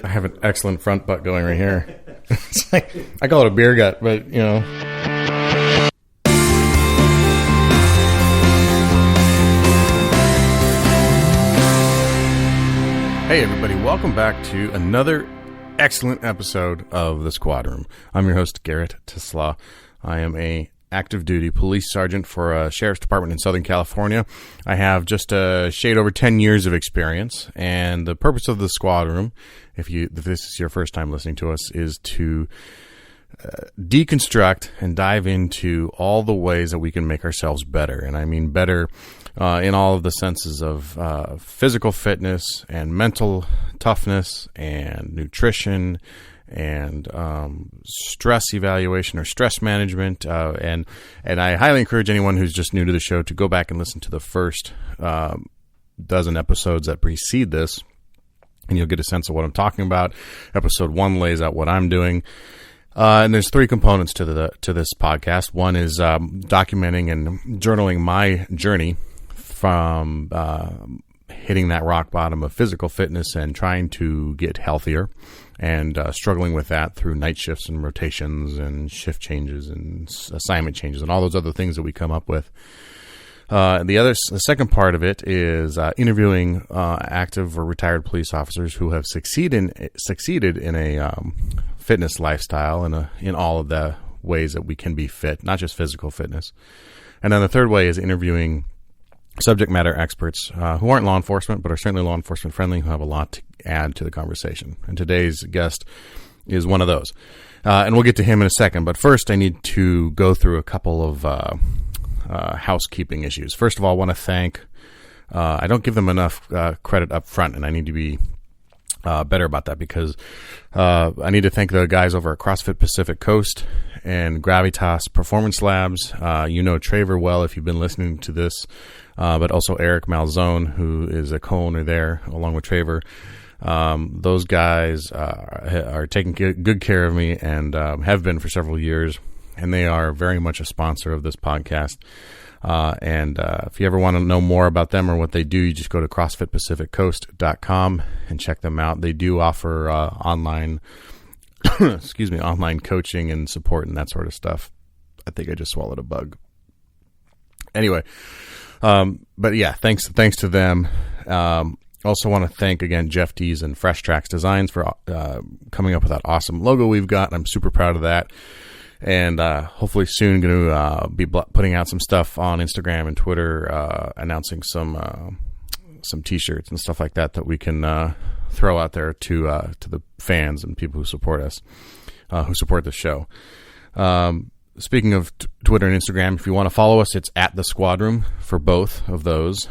I have an excellent front butt going right here. It's like, I call it a beer gut, but you know. Hey everybody, welcome back to another excellent episode of The Squad Room. I'm your host, Garrett Tislaw. I am a active duty police sergeant for a sheriff's department in Southern California. I have just a shade over 10 years of experience, and the purpose of The Squad Room, if this is your first time listening to us, is to deconstruct and dive into all the ways that we can make ourselves better. And I mean better in all of the senses of physical fitness and mental toughness and nutrition and stress evaluation or stress management. And I highly encourage anyone who's just new to the show to go back and listen to the first dozen episodes that precede this, and you'll get a sense of what I'm talking about. Episode 1 lays out what I'm doing. And there's 3 components to this podcast. One is documenting and journaling my journey from hitting that rock bottom of physical fitness and trying to get healthier, and struggling with that through night shifts and rotations and shift changes and assignment changes and all those other things that we come up with. The second part of it is interviewing active or retired police officers who have succeeded in a fitness lifestyle and in all of the ways that we can be fit, not just physical fitness. And then the third way is interviewing subject matter experts who aren't law enforcement, but are certainly law enforcement friendly, who have a lot to add to the conversation. And today's guest is one of those. And we'll get to him in a second. But first, I need to go through a couple of housekeeping issues. First of all, I want to thank, I don't give them enough credit up front, and I need to be better about that, because I need to thank the guys over at CrossFit Pacific Coast and Gravitas Performance Labs. You know Traver well if you've been listening to this, but also Eric Malzone, who is a co-owner there along with Traver. Those guys are taking good care of me and have been for several years, and they are very much a sponsor of this podcast. And if you ever want to know more about them or what they do, you just go to CrossFitPacificCoast.com and check them out. They do offer online coaching and support and that sort of stuff. I think I just swallowed a bug. Anyway, but yeah, thanks to them. Also want to thank again Jeff Dees and Fresh Tracks Designs for coming up with that awesome logo we've got. I'm super proud of that. And hopefully soon going to be putting out some stuff on Instagram and Twitter, announcing some T-shirts and stuff like that we can throw out there to the fans and people who support us, who support the show. Speaking of Twitter and Instagram, if you want to follow us, it's at The Squad Room for both of those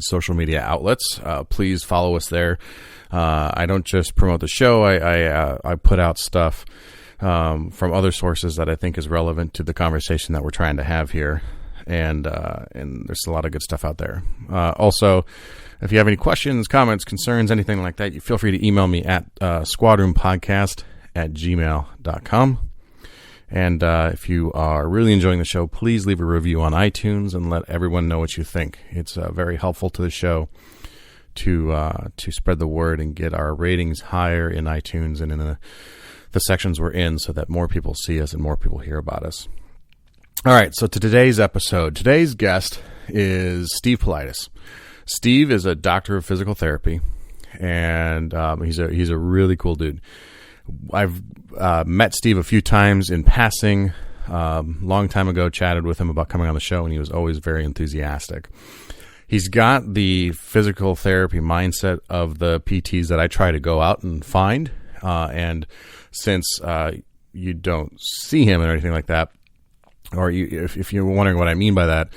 social media outlets. Please follow us there. I don't just promote the show. I put out stuff from other sources that I think is relevant to the conversation that we're trying to have here. And there's a lot of good stuff out there. Also, if you have any questions, comments, concerns, anything like that, you feel free to email me at squadroompodcast@gmail.com. And if you are really enjoying the show, please leave a review on iTunes and let everyone know what you think. It's very helpful to the show to spread the word and get our ratings higher in iTunes and in the sections we're in, so that more people see us and more people hear about us. All right, so to today's episode. Today's guest is Steve Politis. Steve is a doctor of physical therapy, and he's a really cool dude. I've met Steve a few times in passing. Long time ago, chatted with him about coming on the show, and he was always very enthusiastic. He's got the physical therapy mindset of the PTs that I try to go out and find, and since you don't see him or anything like that, or if you're wondering what I mean by that,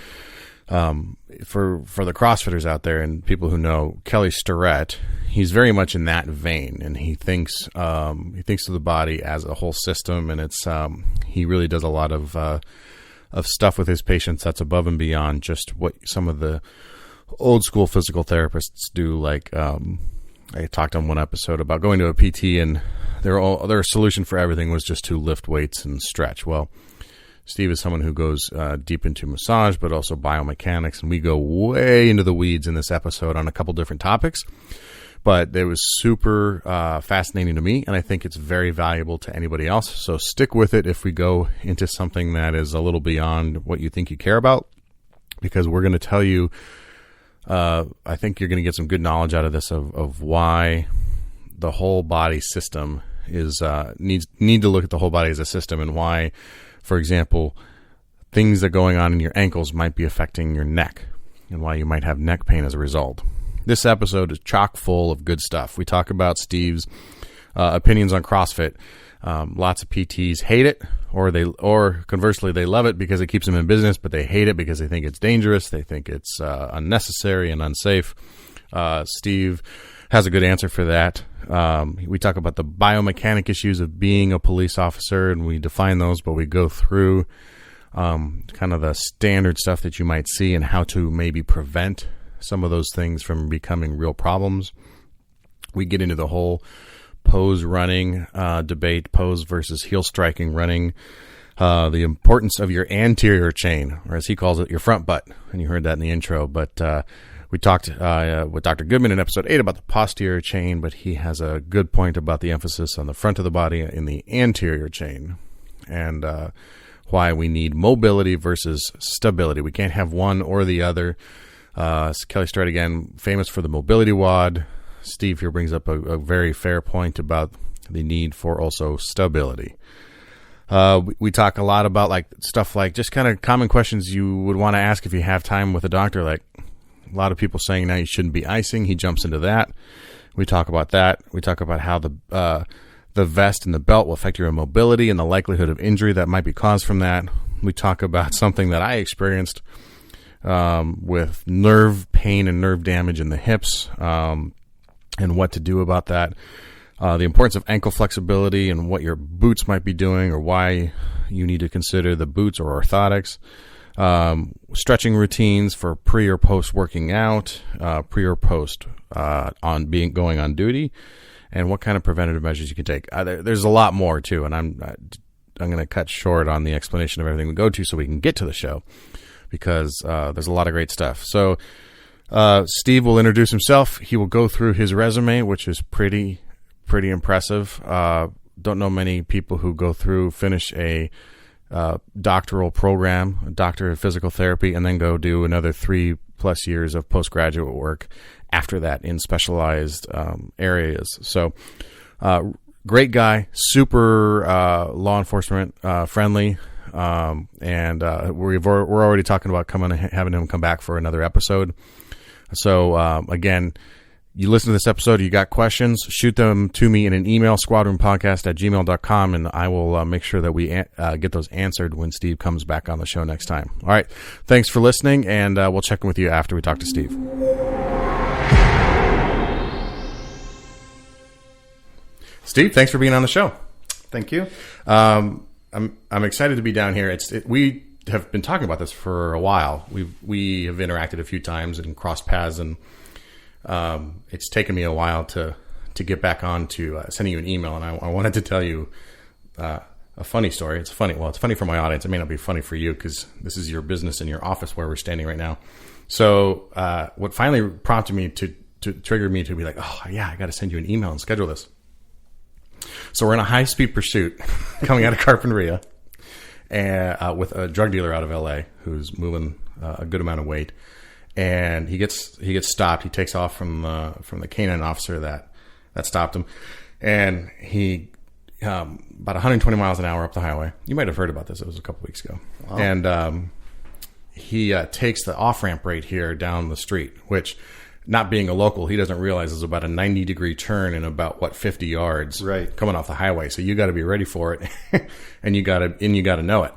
for the CrossFitters out there and people who know Kelly Starrett, he's very much in that vein, and he thinks of the body as a whole system, and it's he really does a lot of stuff with his patients that's above and beyond just what some of the old school physical therapists do. Like I talked on one episode about going to a PT, and their solution for everything was just to lift weights and stretch. Well, Steve is someone who goes deep into massage, but also biomechanics, and we go way into the weeds in this episode on a couple different topics. but it was super fascinating to me, and I think it's very valuable to anybody else. So stick with it if we go into something that is a little beyond what you think you care about, because we're going to tell you, I think you're going to get some good knowledge out of this of why the whole body system is need to look at the whole body as a system, and why, for example, things that are going on in your ankles might be affecting your neck, and why you might have neck pain as a result. This episode is chock full of good stuff. We talk about Steve's opinions on CrossFit. Lots of PTs hate it, or conversely, they love it because it keeps them in business, but they hate it because they think it's dangerous. They think it's unnecessary and unsafe. Steve has a good answer for that. We talk about the biomechanic issues of being a police officer, and we define those, but we go through kind of the standard stuff that you might see and how to maybe prevent some of those things from becoming real problems. We get into the whole pose running debate, pose versus heel striking running, the importance of your anterior chain, or as he calls it, your front butt, and you heard that in the intro. But we talked with Dr. Goodman in episode 8 about the posterior chain, but he has a good point about the emphasis on the front of the body in the anterior chain, and why we need mobility versus stability. We can't have one or the other. Kelly Starrett, again, famous for the mobility WOD. Steve here brings up a very fair point about the need for also stability. We talk a lot about stuff like just kind of common questions you would want to ask if you have time with a doctor, like a lot of people saying now you shouldn't be icing. He jumps into that. We talk about that. We talk about how the vest and the belt will affect your mobility and the likelihood of injury that might be caused from that. We talk about something that I experienced with nerve pain and nerve damage in the hips, and what to do about that. The importance of ankle flexibility and what your boots might be doing, or why you need to consider the boots or orthotics. Stretching routines for pre or post working out, pre or post going on duty, and what kind of preventative measures you can take. There's a lot more too, and I'm going to cut short on the explanation of everything we go to so we can get to the show, because there's a lot of great stuff. So Steve will introduce himself. He will go through his resume, which is pretty impressive. Don't know many people who finish a doctoral program, a doctorate of physical therapy, and then go do another 3+ years of postgraduate work after that in specialized areas. So great guy, super law enforcement friendly. And we're already talking about having him come back for another episode. So again, you listen to this episode, you got questions, shoot them to me in an email, squadronpodcast@gmail.com, and I will make sure that we get those answered when Steve comes back on the show next time. All right. Thanks for listening, and we'll check in with you after we talk to Steve. Steve, thanks for being on the show. Thank you. I'm excited to be down here. We have been talking about this for a while. We have interacted a few times and crossed paths, and it's taken me a while to get back on to sending you an email. And I wanted to tell you a funny story. It's funny for my audience. It may not be funny for you because this is your business in your office where we're standing right now. So what finally prompted me to trigger me to be like, oh yeah, I got to send you an email and schedule this. So we're in a high-speed pursuit coming out of Carpinteria, and with a drug dealer out of LA who's moving a good amount of weight, and he gets stopped. He takes off from the canine officer that stopped him, and he about 120 miles an hour up the highway. You might have heard about this. It was a couple weeks ago. Wow. And he takes the off-ramp right here down the street, which, not being a local, he doesn't realize is about a 90-degree turn in about 50 yards, right, coming off the highway. So you got to be ready for it, and you got to know it.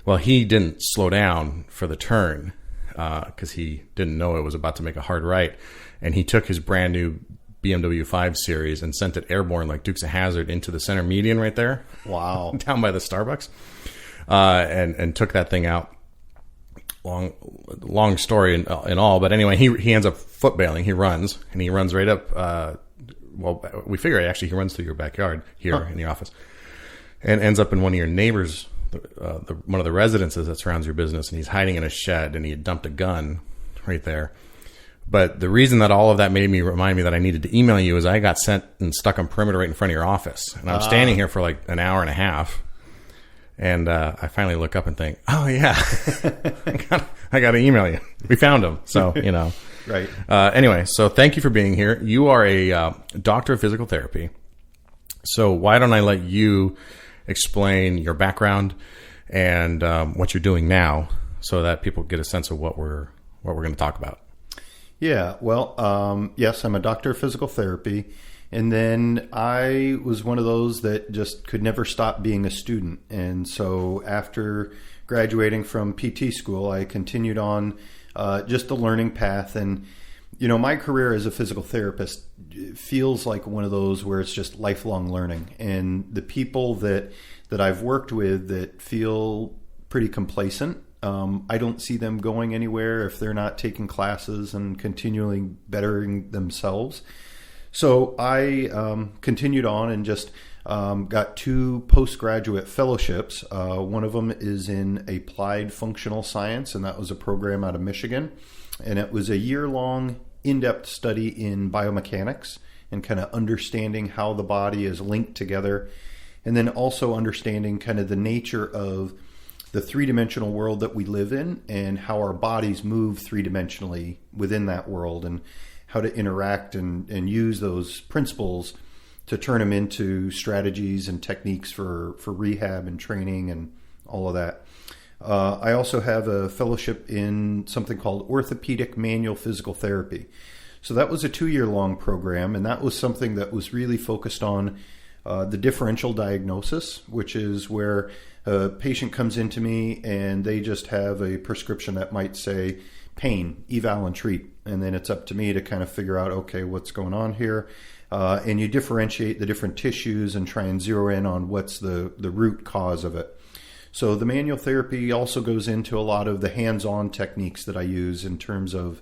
Well, he didn't slow down for the turn because he didn't know it was about to make a hard right, and he took his brand new BMW 5 Series and sent it airborne like Dukes of Hazzard into the center median right there. Wow, down by the Starbucks, and took that thing out. Long story and all, but anyway, he ends up foot bailing. He runs right up. We figure actually he runs through your backyard here in the office, and ends up in one of your neighbors, one of the residences that surrounds your business. And he's hiding in a shed, and he had dumped a gun right there. But the reason that all of that made me remind me that I needed to email you is I got sent and stuck on perimeter right in front of your office. And I'm standing here for like an hour and a half. And I finally look up and think, oh, yeah, I got to email you. We found him. So, Right. Anyway, so thank you for being here. You are a doctor of physical therapy. So why don't I let you explain your background and what you're doing now so that people get a sense of what we're going to talk about. Yeah, well, yes, I'm a doctor of physical therapy. And then I was one of those that just could never stop being a student. And so after graduating from PT school, I continued on just the learning path. And, my career as a physical therapist feels like one of those where it's just lifelong learning. And the people that I've worked with that feel pretty complacent, I don't see them going anywhere if they're not taking classes and continually bettering themselves. So I continued on and just got 2 postgraduate fellowships. One of them is in applied functional science, and that was a program out of Michigan. And it was a year-long in-depth study in biomechanics and kind of understanding how the body is linked together. And then also understanding kind of the nature of the 3-dimensional world that we live in and how our bodies move 3-dimensionally within that world, and how to interact and use those principles to turn them into strategies and techniques for rehab and training and all of that. I also have a fellowship in something called Orthopedic Manual Physical Therapy. So that was a 2-year-long program, and that was something that was really focused on the differential diagnosis, which is where a patient comes into me and they just have a prescription that might say pain, eval and treat. And then it's up to me to kind of figure out, okay, what's going on here? And you differentiate the different tissues and try and zero in on what's the root cause of it. So the manual therapy also goes into a lot of the hands-on techniques that I use in terms of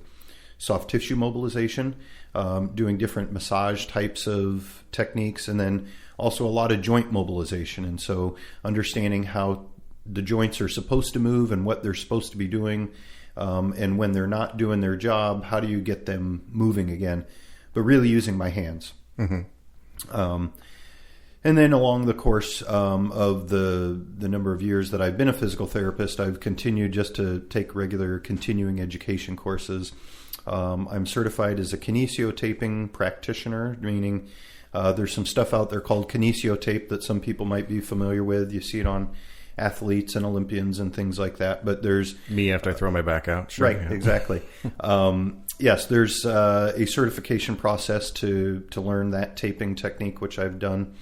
soft tissue mobilization, doing different massage types of techniques, and then also a lot of joint mobilization. And so understanding how the joints are supposed to move and what they're supposed to be doing, and when they're not doing their job, how do you get them moving again? But really using my hands. Mm-hmm. And then along the course of the number of years that I've been a physical therapist, I've continued just to take regular continuing education courses. I'm certified as a Kinesio taping practitioner, meaning there's some stuff out there called Kinesio tape that some people might be familiar with. You see it on athletes and Olympians and things like that. But there's me after I throw my back out. Sure, right, yeah. Exactly. Yes, there's a certification process to learn that taping technique, which I've done.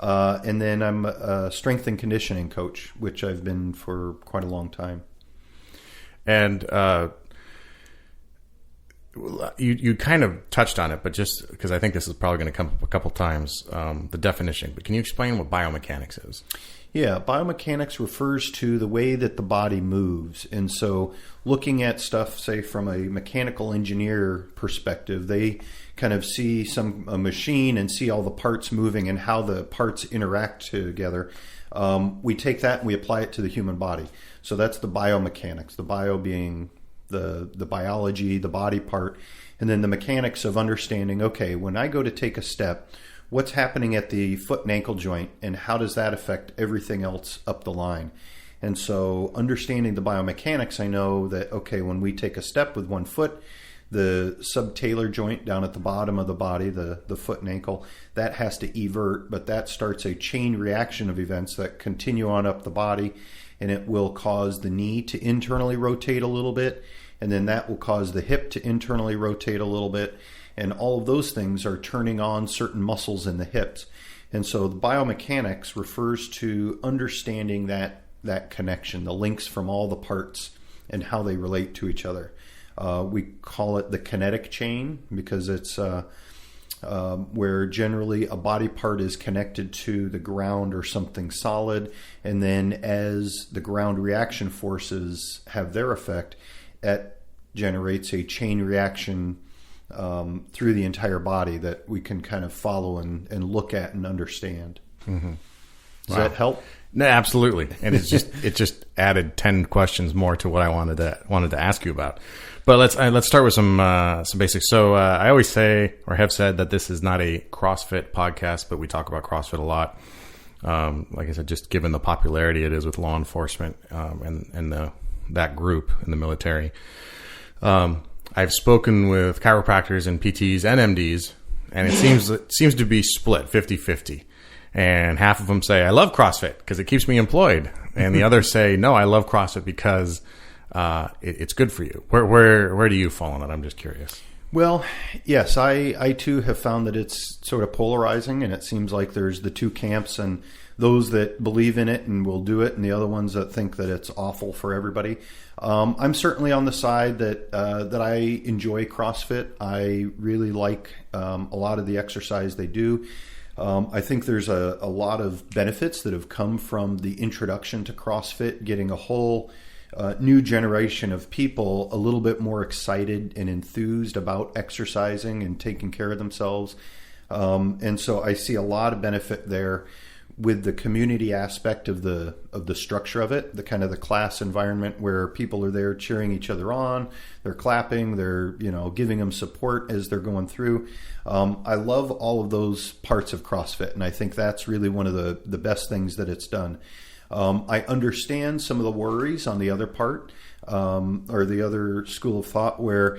And then I'm a strength and conditioning coach, which I've been for quite a long time. And you kind of touched on it, but just because I think this is probably going to come up a couple times, the definition. But can you explain what biomechanics is? Yeah, biomechanics refers to the way that the body moves. And so looking at stuff, say, from a mechanical engineer perspective, they kind of see a machine and see all the parts moving and how the parts interact together. We take that and we apply it to the human body. So that's the biomechanics, the bio being the biology, the body part, and then the mechanics of understanding, okay, when I go to take a step, what's happening at the foot and ankle joint, and how does that affect everything else up the line? And so understanding the biomechanics, I know that, okay, when we take a step with one foot, the subtalar joint down at the bottom of the body, the foot and ankle, that has to evert, but that starts a chain reaction of events that continue on up the body, and it will cause the knee to internally rotate a little bit, and then that will cause the hip to internally rotate a little bit. And all of those things are turning on certain muscles in the hips. And so the biomechanics refers to understanding that connection, the links from all the parts and how they relate to each other. We call it the kinetic chain because it's where generally a body part is connected to the ground or something solid. And then as the ground reaction forces have their effect, it generates a chain reaction through the entire body that we can kind of follow and look at and understand. Mm-hmm. Does that help? No, absolutely. And it just added 10 questions more to what I wanted to ask you about. But let's start with some basics. So I always say, or have said, that this is not a CrossFit podcast, but we talk about CrossFit a lot. Like I said, just given the popularity it is with law enforcement and that group in the military. I've spoken with chiropractors and PTs and MDs, and it seems to be split 50-50. And half of them say, I love CrossFit because it keeps me employed. And the others say, no, I love CrossFit because it's good for you. Where do you fall on that? I'm just curious. Well, yes, I too have found that it's sort of polarizing, and it seems like there's the two camps, and those that believe in it and will do it, and the other ones that think that it's awful for everybody. I'm certainly on the side that I enjoy CrossFit. I really like a lot of the exercise they do. I think there's a lot of benefits that have come from the introduction to CrossFit, getting a whole new generation of people a little bit more excited and enthused about exercising and taking care of themselves. And so I see a lot of benefit there with the community aspect of the structure of it, the kind of the class environment where people are there cheering each other on, they're clapping, they're giving them support as they're going through. I love all of those parts of CrossFit, and I think that's really one of the best things that it's done. I understand some of the worries on the other part, or the other school of thought, where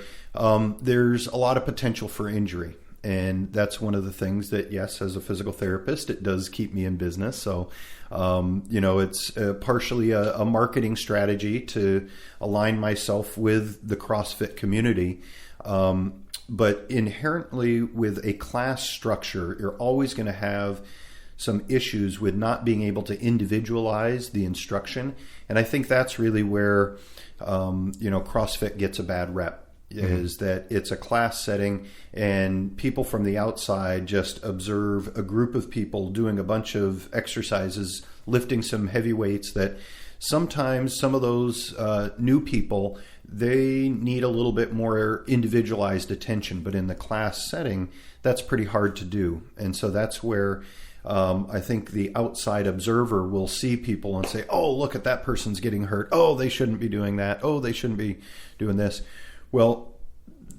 there's a lot of potential for injury. And that's one of the things that, yes, as a physical therapist, it does keep me in business. So, it's partially a marketing strategy to align myself with the CrossFit community. But inherently with a class structure, you're always going to have some issues with not being able to individualize the instruction. And I think that's really where, CrossFit gets a bad rep. Is that it's a class setting, and people from the outside just observe a group of people doing a bunch of exercises, lifting some heavy weights, that sometimes some of those new people, they need a little bit more individualized attention. But in the class setting, that's pretty hard to do. And so that's where I think the outside observer will see people and say, oh, look at that person's getting hurt. Oh, they shouldn't be doing that. Oh, they shouldn't be doing this. Well,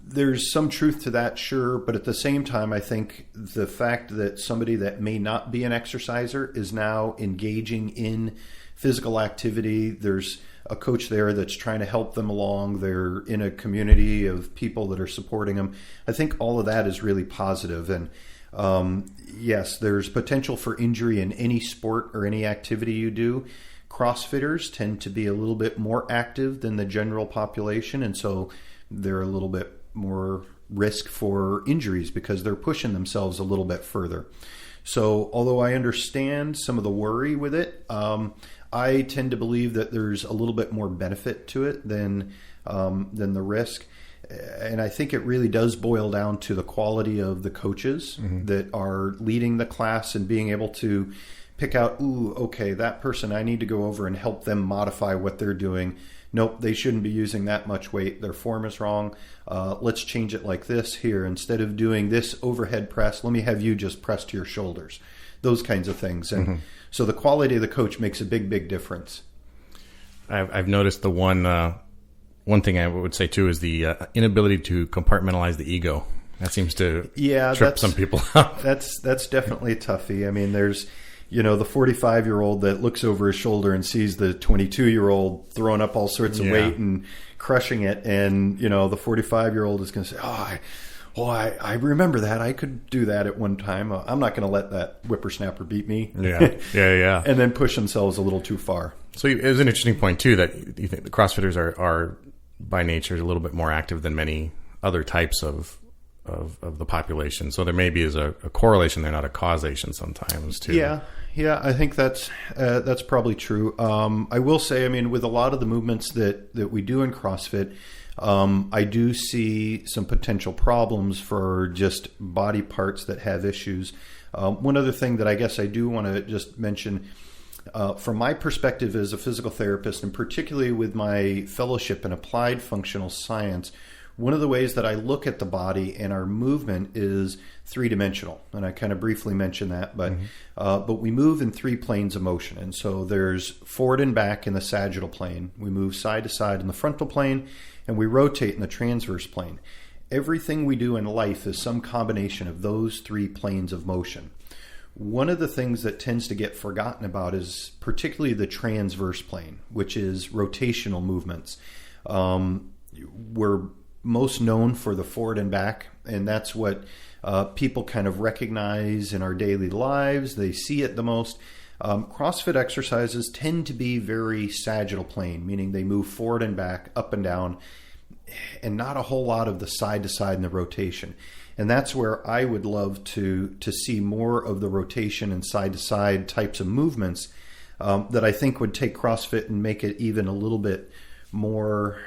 there's some truth to that, sure, but at the same time, I think the fact that somebody that may not be an exerciser is now engaging in physical activity, there's a coach there that's trying to help them along, they're in a community of people that are supporting them. I think all of that is really positive. And yes, there's potential for injury in any sport or any activity you do. CrossFitters tend to be a little bit more active than the general population, and so they're a little bit more risk for injuries because they're pushing themselves a little bit further. So although I understand some of the worry with it, I tend to believe that there's a little bit more benefit to it than the risk. And I think it really does boil down to the quality of the coaches that are leading the class and being able to pick out, ooh, okay, that person, I need to go over and help them modify what they're doing. Nope, they shouldn't be using that much weight. Their form is wrong. Let's change it like this here. Instead of doing this overhead press, let me have you just press to your shoulders. Those kinds of things. And so the quality of the coach makes a big, big difference. I've noticed the one thing I would say too is the inability to compartmentalize the ego. That seems to trip some people up. That's definitely a toughie. I mean, there's the 45-year-old that looks over his shoulder and sees the 22-year-old throwing up all sorts of weight and crushing it. And, the 45-year-old is going to say, I remember that. I could do that at one time. I'm not going to let that whippersnapper beat me. Yeah. And then push themselves a little too far. So it was an interesting point, too, that you think the CrossFitters are by nature a little bit more active than many other types of the population. So there maybe is a correlation there, not a causation sometimes, too. Yeah, I think that's probably true. I will say, I mean, with a lot of the movements that we do in CrossFit, I do see some potential problems for just body parts that have issues. One other thing that I guess I do want to just mention, from my perspective as a physical therapist, and particularly with my fellowship in applied functional science, one of the ways that I look at the body and our movement is three-dimensional. And I kind of briefly mentioned that, but we move in three planes of motion. And so there's forward and back in the sagittal plane. We move side to side in the frontal plane, and we rotate in the transverse plane. Everything we do in life is some combination of those three planes of motion. One of the things that tends to get forgotten about is particularly the transverse plane, which is rotational movements. We're most known for the forward and back, and that's what people kind of recognize in our daily lives. They see it the most. CrossFit exercises tend to be very sagittal plane, meaning they move forward and back, up and down, and not a whole lot of the side to side in the rotation. And that's where I would love to see more of the rotation and side to side types of movements that I think would take CrossFit and make it even a little bit more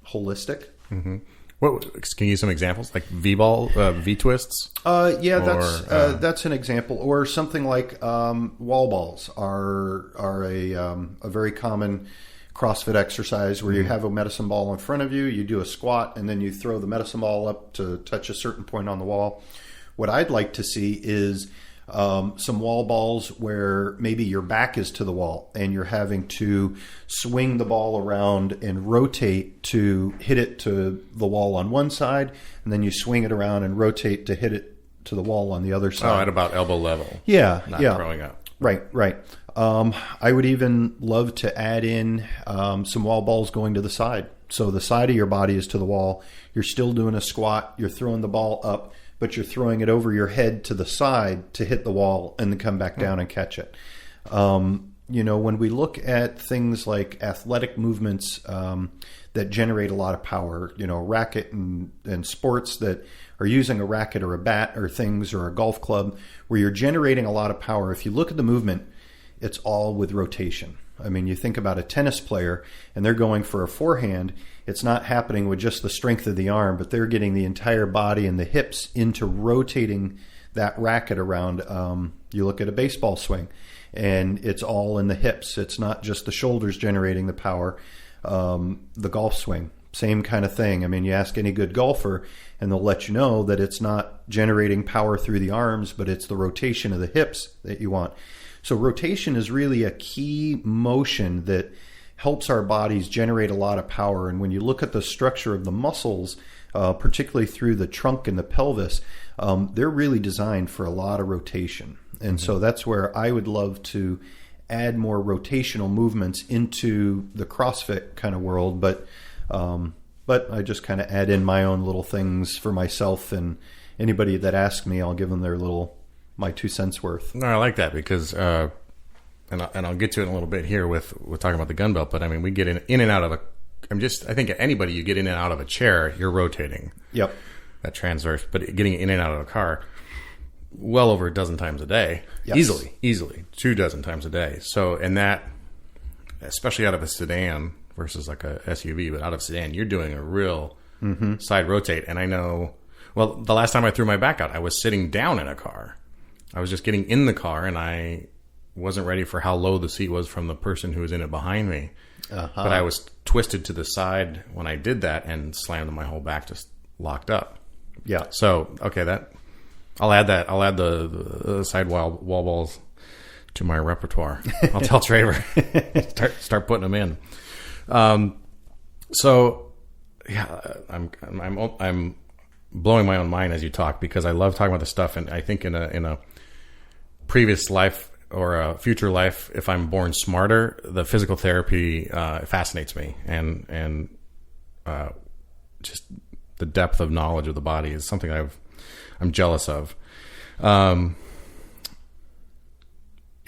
holistic. Mm-hmm. What can you use some examples like V-ball, V-twists? That's an example, or something like wall balls are a very common CrossFit exercise where you have a medicine ball in front of you, you do a squat, and then you throw the medicine ball up to touch a certain point on the wall. What I'd like to see is some wall balls where maybe your back is to the wall and you're having to swing the ball around and rotate to hit it to the wall on one side, and then you swing it around and rotate to hit it to the wall on the other side. Oh, at about elbow level. Yeah. Not throwing up. Right. I would even love to add in some wall balls going to the side. So the side of your body is to the wall. You're still doing a squat. You're throwing the ball up, but you're throwing it over your head to the side to hit the wall and then come back down and catch it. When we look at things like athletic movements that generate a lot of power, racket and sports that are using a racket or a bat or things or a golf club where you're generating a lot of power. If you look at the movement, it's all with rotation. I mean, you think about a tennis player and they're going for a forehand. It's not happening with just the strength of the arm, but they're getting the entire body and the hips into rotating that racket around. You look at a baseball swing and it's all in the hips. It's not just the shoulders generating the power. The golf swing, same kind of thing. I mean, you ask any good golfer and they'll let you know that it's not generating power through the arms, but it's the rotation of the hips that you want. So rotation is really a key motion that helps our bodies generate a lot of power. And when you look at the structure of the muscles, particularly through the trunk and the pelvis, they're really designed for a lot of rotation. And so that's where I would love to add more rotational movements into the CrossFit kind of world. But I just kind of add in my own little things for myself, and anybody that asks me, I'll give them my 2 cents worth. No, I like that because, and I'll get to it in a little bit here with talking about the gun belt, but I mean, we get in and out of I think anybody you get in and out of a chair, you're rotating. Yep. That transverse, but getting in and out of a car well over a dozen times a day. Yes. Easily 2 dozen times a day. So, and that, especially out of a sedan versus like a SUV, but out of sedan, you're doing a real side rotate. And I know, well, the last time I threw my back out, I was sitting down in a car. I was just getting in the car, and I wasn't ready for how low the seat was from the person who was in it behind me. But I was twisted to the side when I did that and slammed my whole back just locked up. Yeah. So, okay, I'll add the side wall balls to my repertoire. I'll tell Traver, start putting them in. So, yeah, I'm blowing my own mind as you talk because I love talking about this stuff, and I think in a previous life or a future life, if I'm born smarter, the physical therapy fascinates me, and just the depth of knowledge of the body is something I'm jealous of. I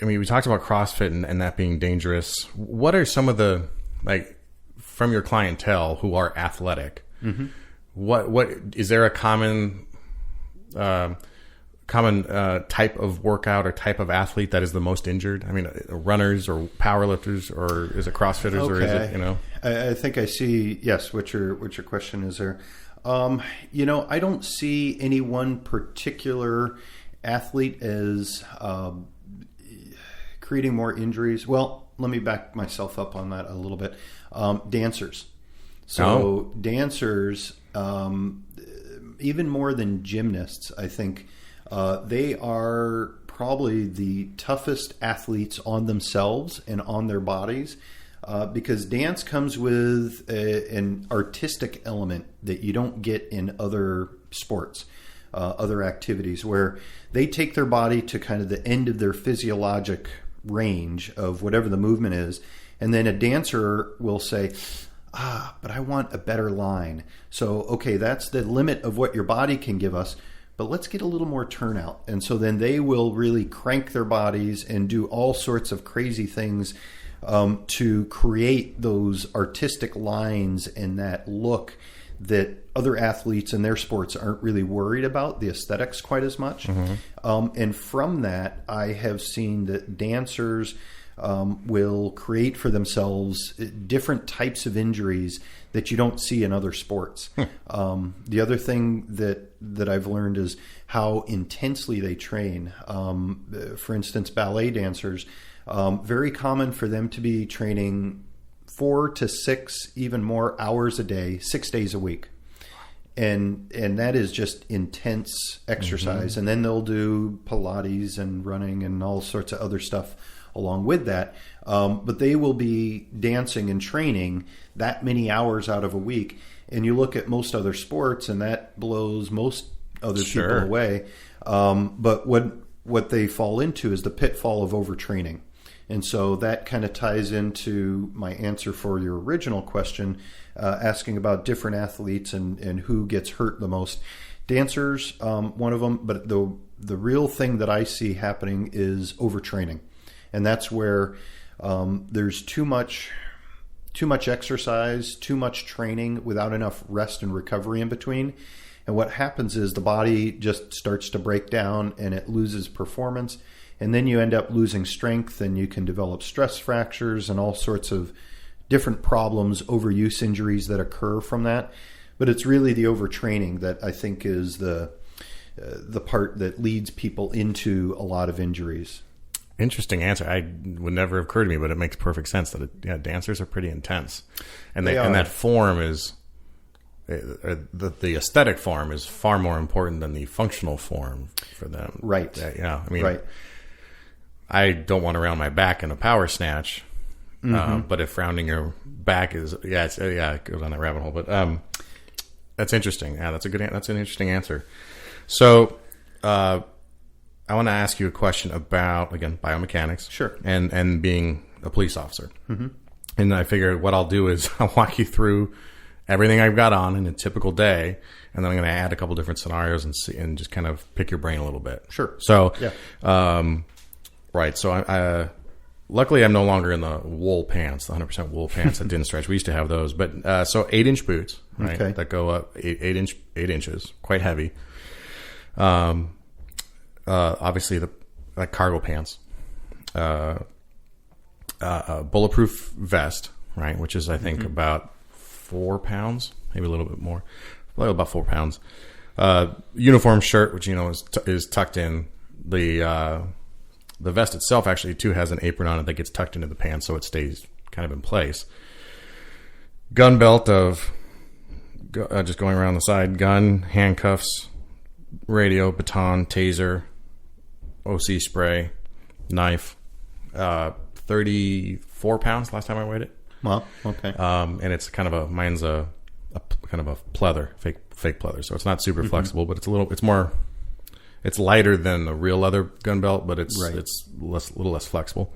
mean, we talked about CrossFit and that being dangerous. What are some of the, like, from your clientele who are athletic? Mm-hmm. What is there a common type of workout or type of athlete that is the most injured? I mean, runners or powerlifters, or is it CrossFitters, or is it, I think I see, yes, what your question is there. I don't see any one particular athlete as creating more injuries. Well, let me back myself up on that a little bit. Dancers. So dancers, even more than gymnasts, I think, they are probably the toughest athletes on themselves and on their bodies, because dance comes with an artistic element that you don't get in other sports, other activities, where they take their body to kind of the end of their physiologic range of whatever the movement is, and then a dancer will say, but I want a better line. So, okay, that's the limit of what your body can give us, but let's get a little more turnout. And so then they will really crank their bodies and do all sorts of crazy things to create those artistic lines and that look that other athletes in their sports aren't really worried about, the aesthetics, quite as much. And from that, I have seen that dancers will create for themselves different types of injuries that you don't see in other sports. The other thing that I've learned is how intensely they train. For instance, ballet dancers, very common for them to be training 4 to 6, even more hours a day, 6 days a week. And that is just intense exercise. And then they'll do Pilates and running and all sorts of other stuff along with that. But they will be dancing and training that many hours out of a week. And you look at most other sports and that blows most other people away. But what they fall into is the pitfall of overtraining. And so that kind of ties into my answer for your original question, asking about different athletes and who gets hurt the most. Dancers, one of them, but the real thing that I see happening is overtraining. And that's where there's too much exercise, too much training without enough rest and recovery in between. And what happens is the body just starts to break down and it loses performance. And then you end up losing strength and you can develop stress fractures and all sorts of different problems, overuse injuries that occur from that. But it's really the overtraining that I think is the part that leads people into a lot of injuries. Interesting answer. I would never have occurred to me, but it makes perfect sense that dancers are pretty intense, and and that form is the aesthetic form is far more important than the functional form for them. Right. I mean, I don't want to round my back in a power snatch, but if rounding your back is it goes on that rabbit hole. But that's interesting. Yeah, that's an interesting answer. So. I want to ask you a question about, again, biomechanics. Sure. And being a police officer. And I figured what I'll do is I'll walk you through everything I've got on in a typical day, and then I'm going to add a couple different scenarios and just kind of pick your brain a little bit. Sure. So, right. So I luckily I'm no longer in the wool pants, the 100% wool pants that didn't stretch. We used to have those, but so 8-inch boots, right? Okay. That go up 8 inches, quite heavy. Obviously the cargo pants, bulletproof vest, right? Which is, I think, about 4 pounds, maybe a little bit more, about 4 pounds. Uniform shirt, which, is tucked in. The vest itself actually too has an apron on it that gets tucked into the pants, so it stays kind of in place. Gun belt of just going around the side, gun, handcuffs, radio, baton, taser, OC spray, knife, 34 pounds last time I weighed it. Well, okay. And it's mine's a kind of a pleather, fake pleather. So it's not super flexible, but it's lighter than a real leather gun belt, but it's a little less flexible.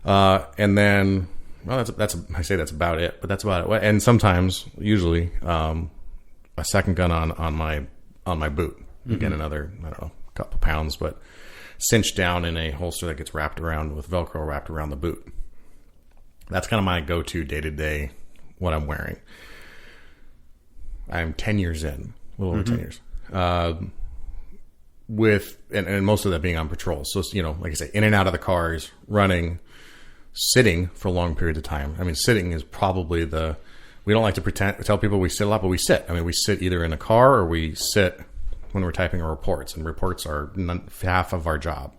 And then, well, I say that's about it, but that's about it. And sometimes, usually, a second gun on my boot. Again, another, I don't know, couple pounds, but cinched down in a holster that gets wrapped around with Velcro wrapped around the boot. That's kind of my go-to day-to-day, what I'm wearing. I'm 10 years in, a little over 10 years. And most of that being on patrol. So, like I say, in and out of the cars, running, sitting for long periods of time. I mean, sitting is probably we don't like to tell people we sit a lot, but we sit. I mean, we sit either in a car or we sit when we're typing our reports, and reports are half of our job.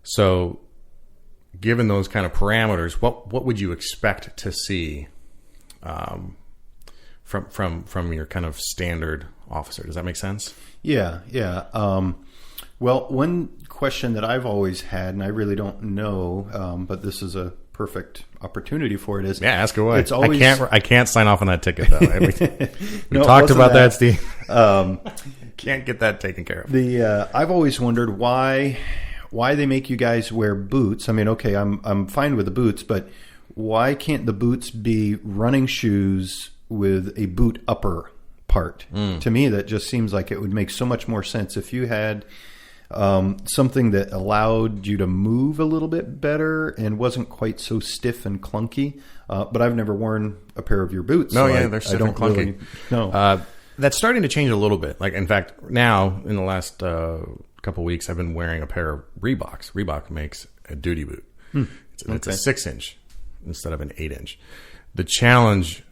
So given those kind of parameters, what would you expect to see from your kind of standard officer. Does that make sense? Yeah. Well, one question that I've always had, and I really don't know, but this is a perfect opportunity for it, is ask away. It's always, I can't sign off on that ticket though. We No, talked about that, Steve. Can't get that taken care of. I've always wondered why they make you guys wear boots. I mean, okay, I'm fine with the boots, but why can't the boots be running shoes with a boot upper part? To me, that just seems like it would make so much more sense if you had something that allowed you to move a little bit better and wasn't quite so stiff and clunky. But I've never worn a pair of your boots. No, so they're stiff and clunky. Really know. That's starting to change a little bit. Like, in fact, now in the last couple of weeks, I've been wearing a pair of Reeboks. Reebok makes a duty boot. It's a 6-inch instead of an 8-inch. The challenge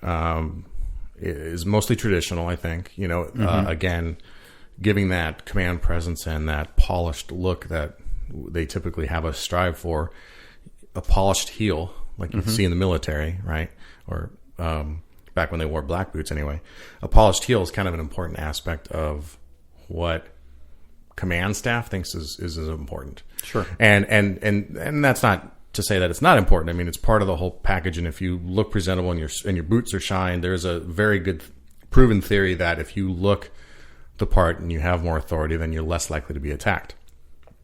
is mostly traditional, I think. Again, giving that command presence and that polished look that they typically have us strive for. A polished heel, like you see in the military, right? Or back when they wore black boots anyway. A polished heel is kind of an important aspect of what command staff thinks is important. Sure. And that's not to say that it's not important. I mean, it's part of the whole package. And if you look presentable and your boots are shined, there's a very good proven theory that if you look the part and you have more authority, then you're less likely to be attacked.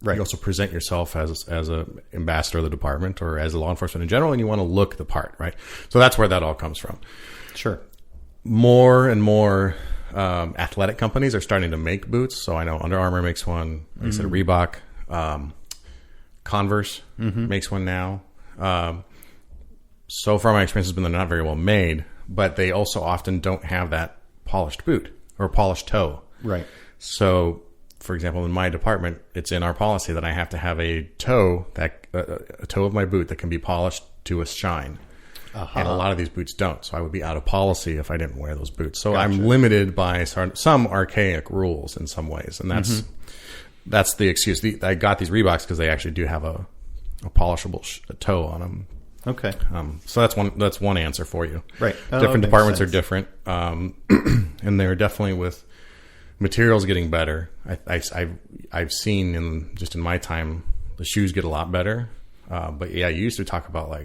Right. You also present yourself as a ambassador of the department or as a law enforcement in general, and you want to look the part, right? So that's where that all comes from. Sure. More and more athletic companies are starting to make boots. So I know Under Armour makes one. Like I said, Reebok. Converse makes one now. So far, my experience has been they're not very well made, but they also often don't have that polished boot or polished toe. Right. So, for example, in my department, it's in our policy that I have to have a toe of my boot that can be polished to a shine. And a lot of these boots don't. So I would be out of policy if I didn't wear those boots. So I'm limited by some archaic rules in some ways. And that's the excuse. I got these Reeboks because they actually do have a polishable toe on them. Okay. So that's one answer for you. Right. Different departments are different. And they're definitely with materials getting better. I've seen in my time, the shoes get a lot better. But yeah, you used to talk about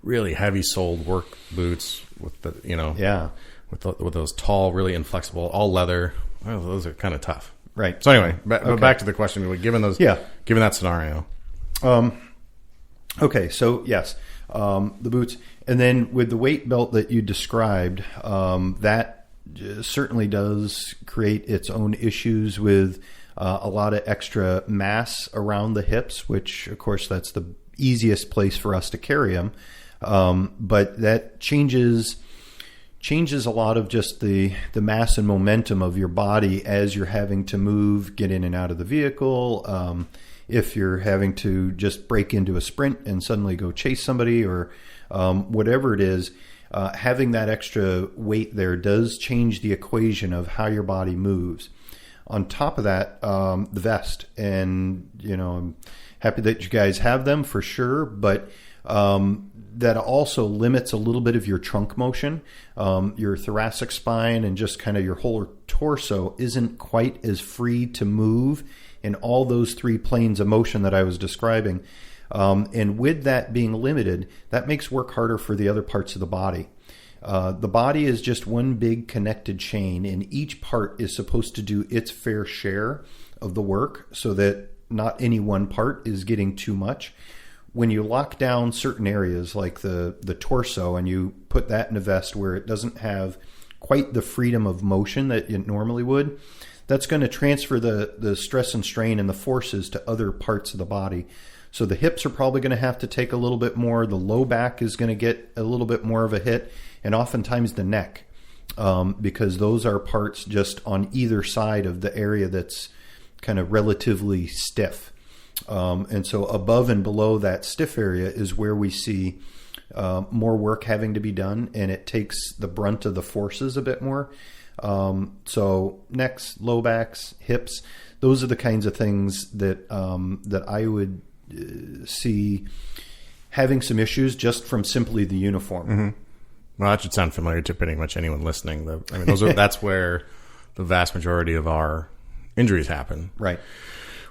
really heavy soled work boots with with those tall, really inflexible, all leather. Well, those are kind of tough. Right. So anyway, back to the question. Given that scenario. Okay. So yes, the boots, and then with the weight belt that you described, that certainly does create its own issues with a lot of extra mass around the hips, which of course that's the easiest place for us to carry them. But that changes a lot of just the mass and momentum of your body as you're having to move, get in and out of the vehicle. If you're having to just break into a sprint and suddenly go chase somebody or whatever it is, having that extra weight there does change the equation of how your body moves. On top of that, the vest, and I'm happy that you guys have them for sure, but that also limits a little bit of your trunk motion. Your thoracic spine and just kind of your whole torso isn't quite as free to move in all those three planes of motion that I was describing. And with that being limited, that makes work harder for the other parts of the body. The body is just one big connected chain, and each part is supposed to do its fair share of the work so that not any one part is getting too much. When you lock down certain areas like the torso and you put that in a vest where it doesn't have quite the freedom of motion that it normally would, that's going to transfer the stress and strain and the forces to other parts of the body. So the hips are probably going to have to take a little bit more. The low back is going to get a little bit more of a hit, and oftentimes the neck, because those are parts just on either side of the area that's kind of relatively stiff. And so above and below that stiff area is where we see more work having to be done, and it takes the brunt of the forces a bit more. So necks, low backs, hips, those are the kinds of things that I would see having some issues just from simply the uniform. Well, that should sound familiar to pretty much anyone listening. That's where the vast majority of our injuries happen. Right.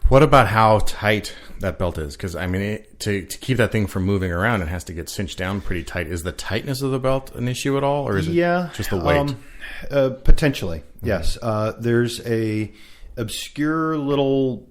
What about how tight that belt is? Because, to keep that thing from moving around, it has to get cinched down pretty tight. Is the tightness of the belt an issue at all, or is it just the weight? Potentially, yes. There's a obscure little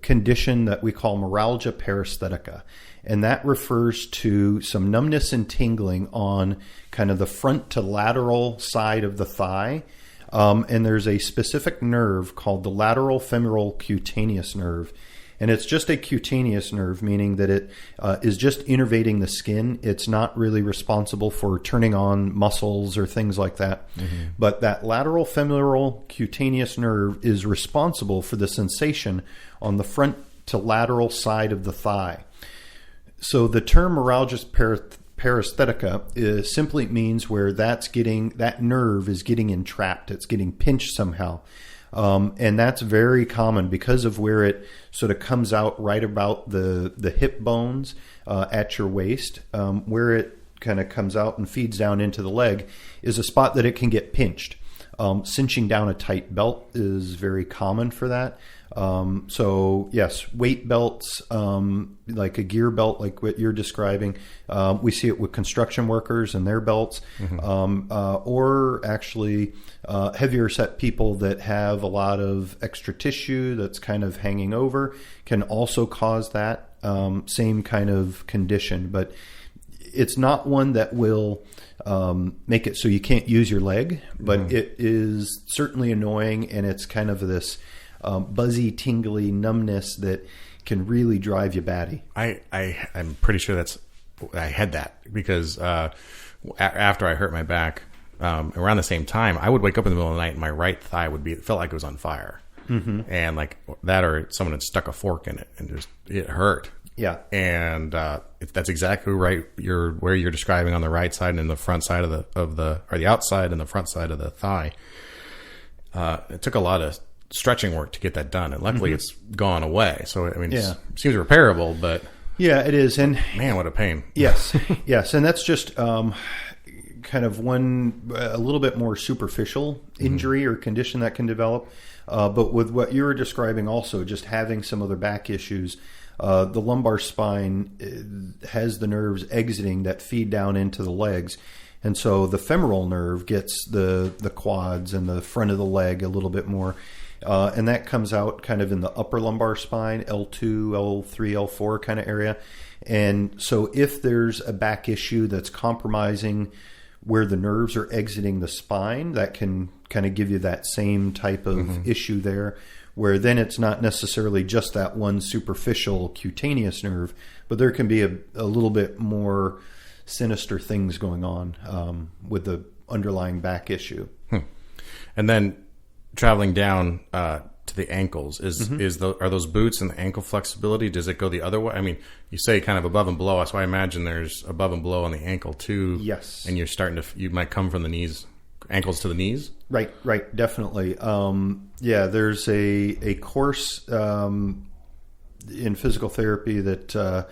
condition that we call neuralgia paresthetica, and that refers to some numbness and tingling on kind of the front to lateral side of the thigh. And there's a specific nerve called the lateral femoral cutaneous nerve. And it's just a cutaneous nerve, meaning that it is just innervating the skin. It's not really responsible for turning on muscles or things like that. Mm-hmm. But that lateral femoral cutaneous nerve is responsible for the sensation on the front to lateral side of the thigh. So the term neuralgia paresthetica simply means where that nerve is getting entrapped. It's getting pinched somehow. And that's very common because of where it sort of comes out right about the hip bones at your waist, where it kind of comes out and feeds down into the leg is a spot that it can get pinched. Cinching down a tight belt is very common for that. So yes, weight belts, like a gear belt, like what you're describing, we see it with construction workers and their belts, mm-hmm. Or actually heavier set people that have a lot of extra tissue that's kind of hanging over can also cause that same kind of condition. But it's not one that will make it so you can't use your leg, but mm-hmm. it is certainly annoying, and it's kind of this buzzy, tingly numbness that can really drive you batty. I'm pretty sure I had that because after I hurt my back, around the same time, I would wake up in the middle of the night and my right thigh felt like it was on fire. Mm-hmm. And like that, or someone had stuck a fork in it and it hurt. Yeah. And that's exactly right. Where you're describing on the right side and the front side of the outside and the front side of the thigh. It took a lot of stretching work to get that done, and luckily mm-hmm. it's gone away. So it seems repairable, but yeah, it is. And man, what a pain. Yes, yes, and that's just kind of a little bit more superficial injury mm-hmm. or condition that can develop. But with what you were describing, also just having some other back issues. The lumbar spine has the nerves exiting that feed down into the legs. And so the femoral nerve gets the quads and the front of the leg a little bit more. And that comes out kind of in the upper lumbar spine, L2, L3, L4 kind of area. And so if there's a back issue that's compromising where the nerves are exiting the spine, that can kind of give you that same type of mm-hmm. issue there, where then it's not necessarily just that one superficial cutaneous nerve, but there can be a little bit more sinister things going on with the underlying back issue. And then traveling down to the ankles, mm-hmm. Are those boots and the ankle flexibility, does it go the other way? I mean, you say kind of above and below, so I imagine there's above and below on the ankle too. Yes. And you might come from the knees, ankles to the knees? Right, definitely. There's a course in physical therapy that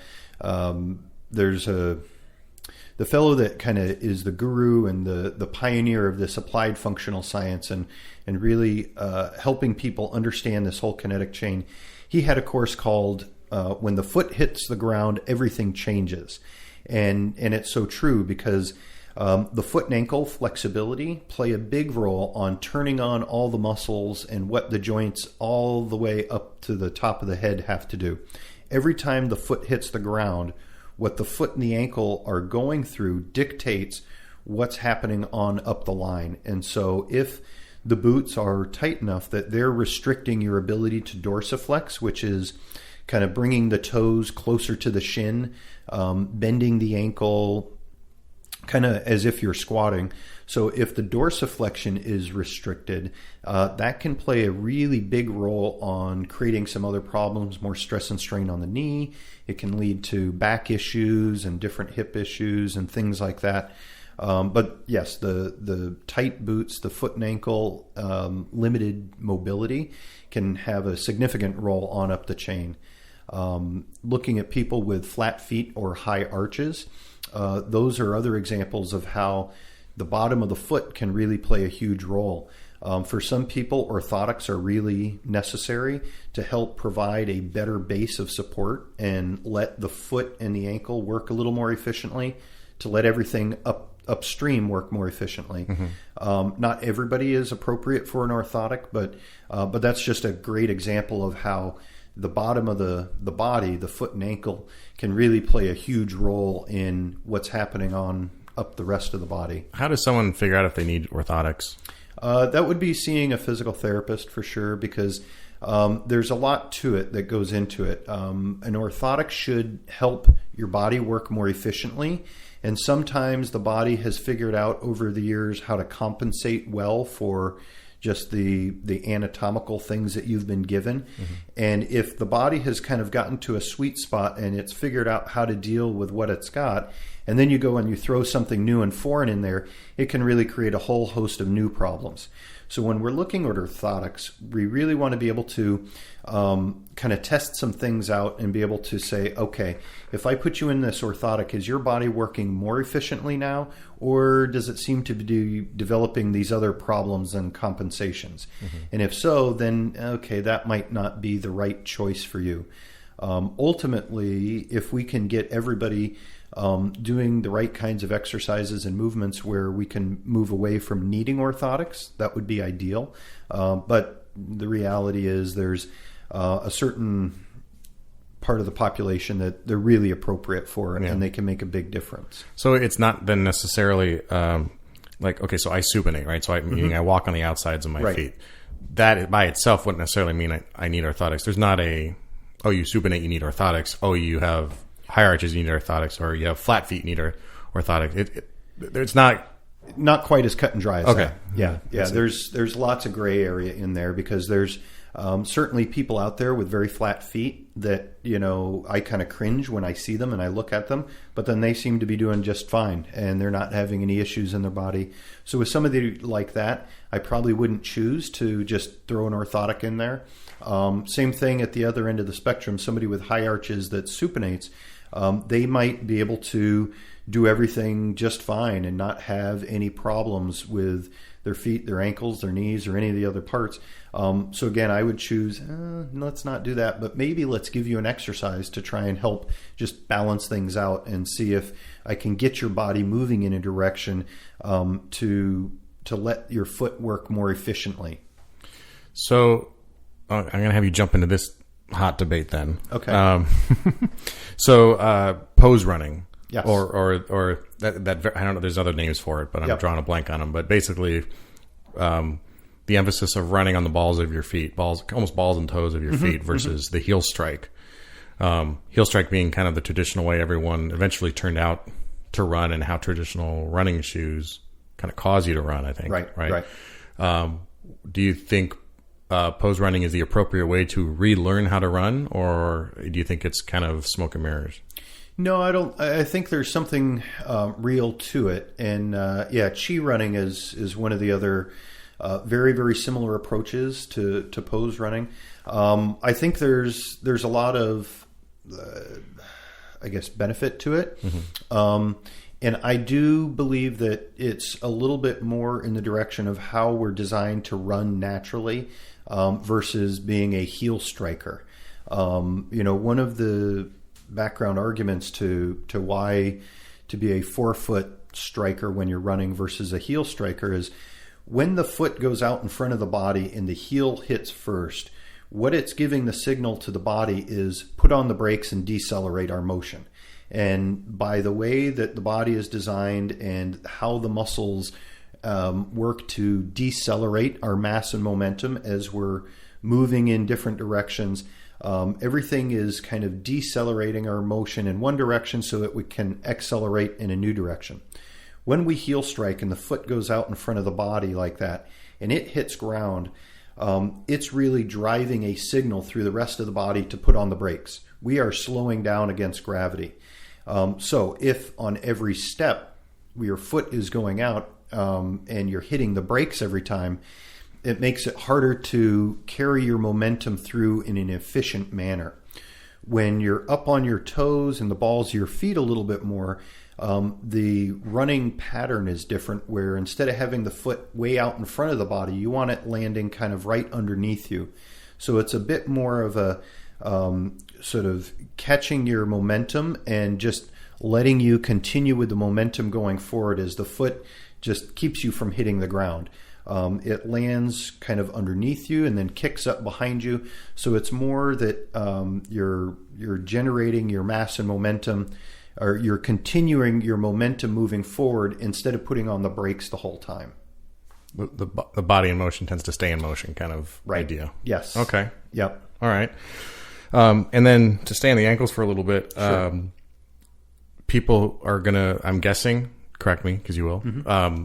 there's the fellow that kind of is the guru and the pioneer of this applied functional science and really helping people understand this whole kinetic chain. He had a course called When the Foot Hits the Ground, Everything Changes. And it's so true because the foot and ankle flexibility play a big role on turning on all the muscles and what the joints all the way up to the top of the head have to do. Every time the foot hits the ground, what the foot and the ankle are going through dictates what's happening on up the line. And so if the boots are tight enough that they're restricting your ability to dorsiflex, which is kind of bringing the toes closer to the shin, bending the ankle, kind of as if you're squatting. So if the dorsiflexion is restricted, that can play a really big role on creating some other problems, more stress and strain on the knee. It can lead to back issues and different hip issues and things like that. But yes, the tight boots, the foot and ankle, limited mobility can have a significant role on up the chain. Looking at people with flat feet or high arches, those are other examples of how the bottom of the foot can really play a huge role. For some people, orthotics are really necessary to help provide a better base of support and let the foot and the ankle work a little more efficiently, to let everything upstream work more efficiently. Not everybody is appropriate for an orthotic, but that's just a great example of how the bottom of the body, the foot and ankle, can really play a huge role in what's happening on up the rest of the body. How does someone figure out if they need orthotics? That would be seeing a physical therapist for sure, because there's a lot to it that goes into it. An orthotic should help your body work more efficiently, and sometimes the body has figured out over the years how to compensate well for just the anatomical things that you've been given. And if the body has kind of gotten to a sweet spot and it's figured out how to deal with what it's got, and then you go and you throw something new and foreign in there, it can really create a whole host of new problems. So when we're looking at orthotics, we really want to be able to kind of test some things out and be able to say, okay, if I put you in this orthotic, is your body working more efficiently now, or does it seem to be developing these other problems and compensations? And if so, then okay, that might not be the right choice for you. Ultimately, if we can get everybody doing the right kinds of exercises and movements where we can move away from needing orthotics, that would be ideal. But the reality is there's a certain part of the population that they're really appropriate for, and they can make a big difference. So it's not then necessarily like, okay, so I supinate, right? So meaning I walk on the outsides of my feet. That by itself wouldn't necessarily mean I need orthotics. There's not a, oh, you supinate, you need orthotics. Oh, you have high arches, you need orthotics, or you have flat feet, you need orthotics. It's not quite as cut and dry as that. Yeah. There's There's lots of gray area in there, because there's certainly people out there with very flat feet that, I kind of cringe when I see them and I look at them, but then they seem to be doing just fine and they're not having any issues in their body. So with somebody like that, I probably wouldn't choose to just throw an orthotic in there. Same thing at the other end of the spectrum, somebody with high arches that supinates, they might be able to do everything just fine and not have any problems with their feet, their ankles, their knees, or any of the other parts. So again, I would choose, let's not do that, but maybe let's give you an exercise to try and help just balance things out and see if I can get your body moving in a direction to let your foot work more efficiently. So I'm going to have you jump into this hot debate then. Okay. So pose running. Yes. Or that I don't know. There's other names for it, but I'm drawing a blank on them. But basically, the emphasis of running on the balls of your feet, almost balls and toes of your feet, versus the heel strike. Heel strike being kind of the traditional way everyone eventually turned out to run, and how traditional running shoes kind of cause you to run. I think. Right. Do you think pose running is the appropriate way to relearn how to run, or do you think it's kind of smoke and mirrors? No, I don't. I think there's something real to it, and chi running is one of the other very, very similar approaches to pose running. I think there's a lot of benefit to it, and I do believe that it's a little bit more in the direction of how we're designed to run naturally versus being a heel striker. One of the background arguments to why to be a forefoot striker when you're running versus a heel striker is when the foot goes out in front of the body and the heel hits first, what it's giving the signal to the body is put on the brakes and decelerate our motion. And by the way that the body is designed and how the muscles work to decelerate our mass and momentum as we're moving in different directions, everything is kind of decelerating our motion in one direction so that we can accelerate in a new direction. When we heel strike and the foot goes out in front of the body like that and it hits ground, it's really driving a signal through the rest of the body to put on the brakes. We are slowing down against gravity. So if on every step your foot is going out and you're hitting the brakes every time, it makes it harder to carry your momentum through in an efficient manner. When you're up on your toes and the balls of your feet a little bit more, The running pattern is different, where instead of having the foot way out in front of the body, you want it landing kind of right underneath you. So it's a bit more of a sort of catching your momentum and just letting you continue with the momentum going forward as the foot just keeps you from hitting the ground. It lands kind of underneath you and then kicks up behind you. So it's more that you're generating your mass and momentum, or you're continuing your momentum moving forward instead of putting on the brakes the whole time. The body in motion tends to stay in motion kind of idea. Yes. Okay. Yep. All right. And then to stay on the ankles for a little bit, Sure. People are going to, I'm guessing, correct me because you will,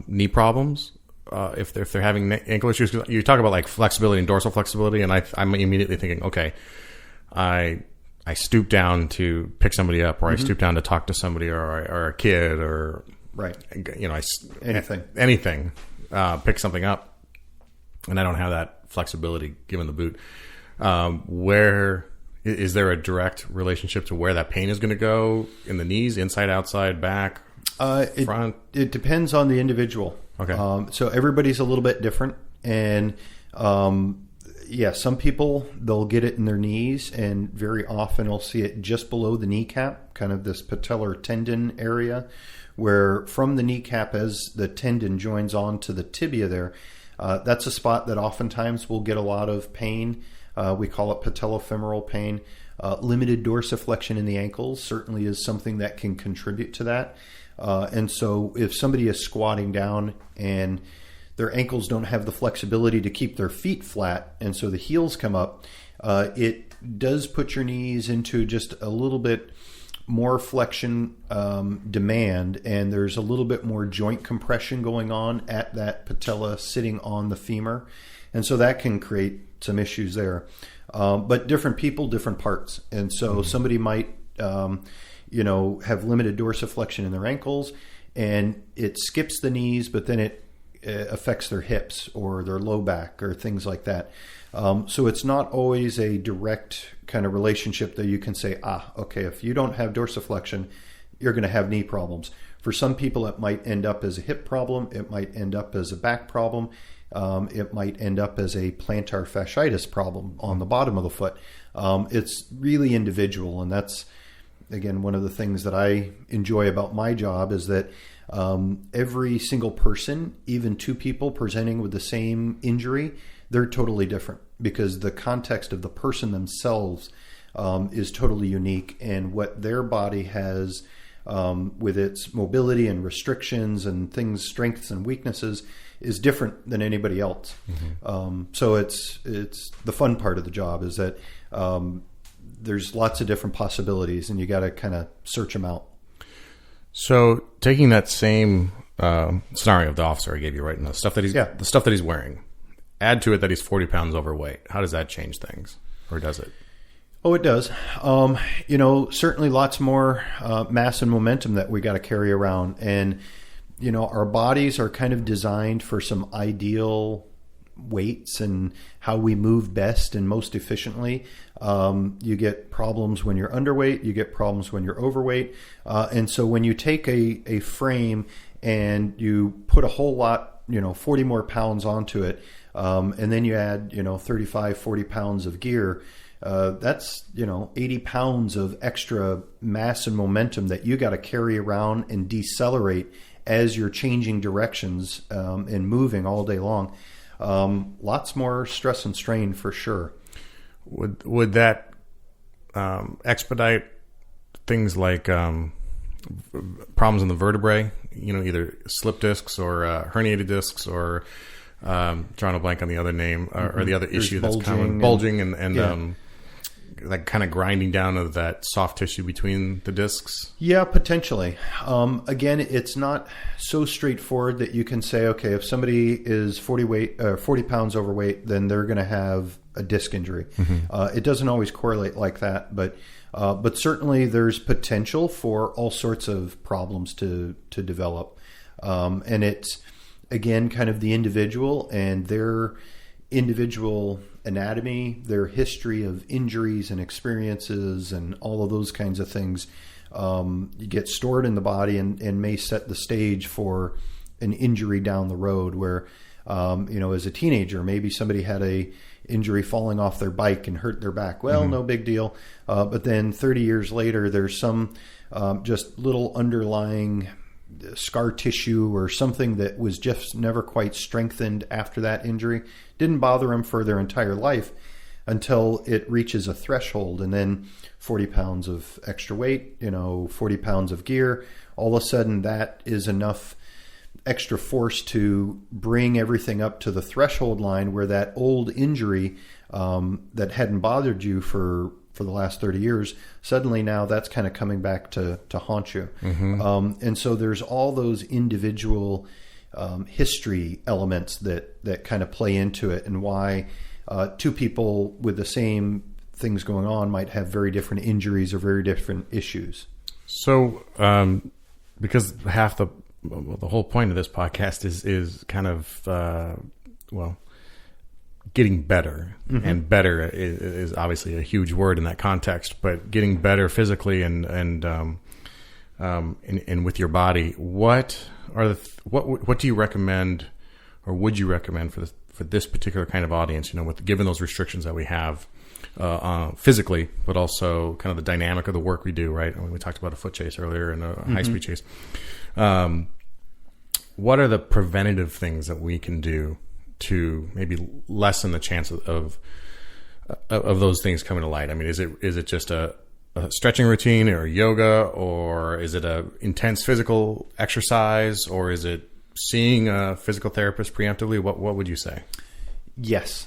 knee problems. If they're having ankle issues, you talk about like flexibility and dorsal flexibility, and I'm immediately thinking, okay, I stoop down to pick somebody up, or I stoop down to talk to somebody, or a kid, or anything, pick something up, and I don't have that flexibility given the boot. Where is there a direct relationship to where that pain is going to go in the knees, inside, outside, back, front? It depends on the individual. Okay. So everybody's a little bit different, and some people, they'll get it in their knees, and very often I'll see it just below the kneecap, kind of this patellar tendon area, where from the kneecap as the tendon joins on to the tibia there, that's a spot that oftentimes will get a lot of pain. We call it patellofemoral pain. Limited dorsiflexion in the ankles certainly is something that can contribute to that. And so if somebody is squatting down and their ankles don't have the flexibility to keep their feet flat, and so the heels come up, it does put your knees into just a little bit more flexion demand, and there's a little bit more joint compression going on at that patella sitting on the femur. And so that can create some issues there. But different people, different parts. And so somebody might have limited dorsiflexion in their ankles, and it skips the knees, but then it affects their hips or their low back or things like that. So it's not always a direct kind of relationship that you can say, okay, if you don't have dorsiflexion, you're going to have knee problems. For some people, it might end up as a hip problem. It might end up as a back problem. It might end up as a plantar fasciitis problem on the bottom of the foot. It's really individual, and that's, again, one of the things that I enjoy about my job is that every single person, even two people presenting with the same injury, they're totally different because the context of the person themselves is totally unique, and what their body has with its mobility and restrictions and things, strengths and weaknesses, is different than anybody else. So it's the fun part of the job is that there's lots of different possibilities, and you got to kind of search them out. So taking that same scenario of the officer I gave you, right, and the stuff that he's wearing, add to it that he's 40 pounds overweight. How does that change things, or does it? Oh, it does. Certainly lots more mass and momentum that we got to carry around, and our bodies are kind of designed for some ideal weights and how we move best and most efficiently. You get problems when you're underweight, you get problems when you're overweight. And so when you take a frame and you put a whole lot, 40 more pounds onto it, and then you add, 35, 40 pounds of gear, that's, 80 pounds of extra mass and momentum that you got to carry around and decelerate as you're changing directions and moving all day long. Lots more stress and strain for sure. Would that expedite things like problems in the vertebrae? Either slip discs or herniated discs, or drawing a blank on the other name or the other issue that's common, bulging and like kind of grinding down of that soft tissue between the discs? Yeah, potentially. Again, it's not so straightforward that you can say, okay, if somebody is 40 pounds overweight, then they're going to have a disc injury. It doesn't always correlate like that, but certainly there's potential for all sorts of problems to develop. And it's, again, kind of the individual and their individual anatomy, their history of injuries and experiences and all of those kinds of things get stored in the body and may set the stage for an injury down the road where, as a teenager, maybe somebody had a injury falling off their bike and hurt their back. Well, no big deal. But then 30 years later, there's some just little underlying scar tissue or something that was just never quite strengthened after that injury. Didn't bother them for their entire life until it reaches a threshold, and then 40 pounds of extra weight, 40 pounds of gear, all of a sudden that is enough extra force to bring everything up to the threshold line where that old injury that hadn't bothered you for the last 30 years, suddenly now that's kind of coming back to haunt you. And so there's all those individual history elements that kind of play into it, and why two people with the same things going on might have very different injuries or very different issues. So because half the whole point of this podcast is kind of, getting better. And better is obviously a huge word in that context, but getting better physically and with your body. What do you recommend, or would you recommend for this particular kind of audience, given those restrictions that we have physically, but also kind of the dynamic of the work we do, right? I mean, we talked about a foot chase earlier and a high-speed chase. What are the preventative things that we can do to maybe lessen the chance of those things coming to light? I mean, is it just a stretching routine or yoga, or is it a intense physical exercise, or is it seeing a physical therapist preemptively? What would you say? Yes,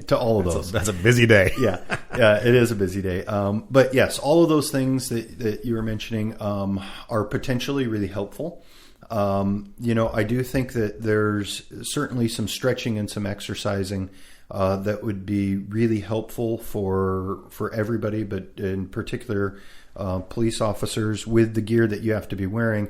to all of those. That's a busy day. Yeah, it is a busy day. But yes, all of those things that you were mentioning are potentially really helpful. I do think that there's certainly some stretching and some exercising that would be really helpful for everybody, but in particular police officers with the gear that you have to be wearing.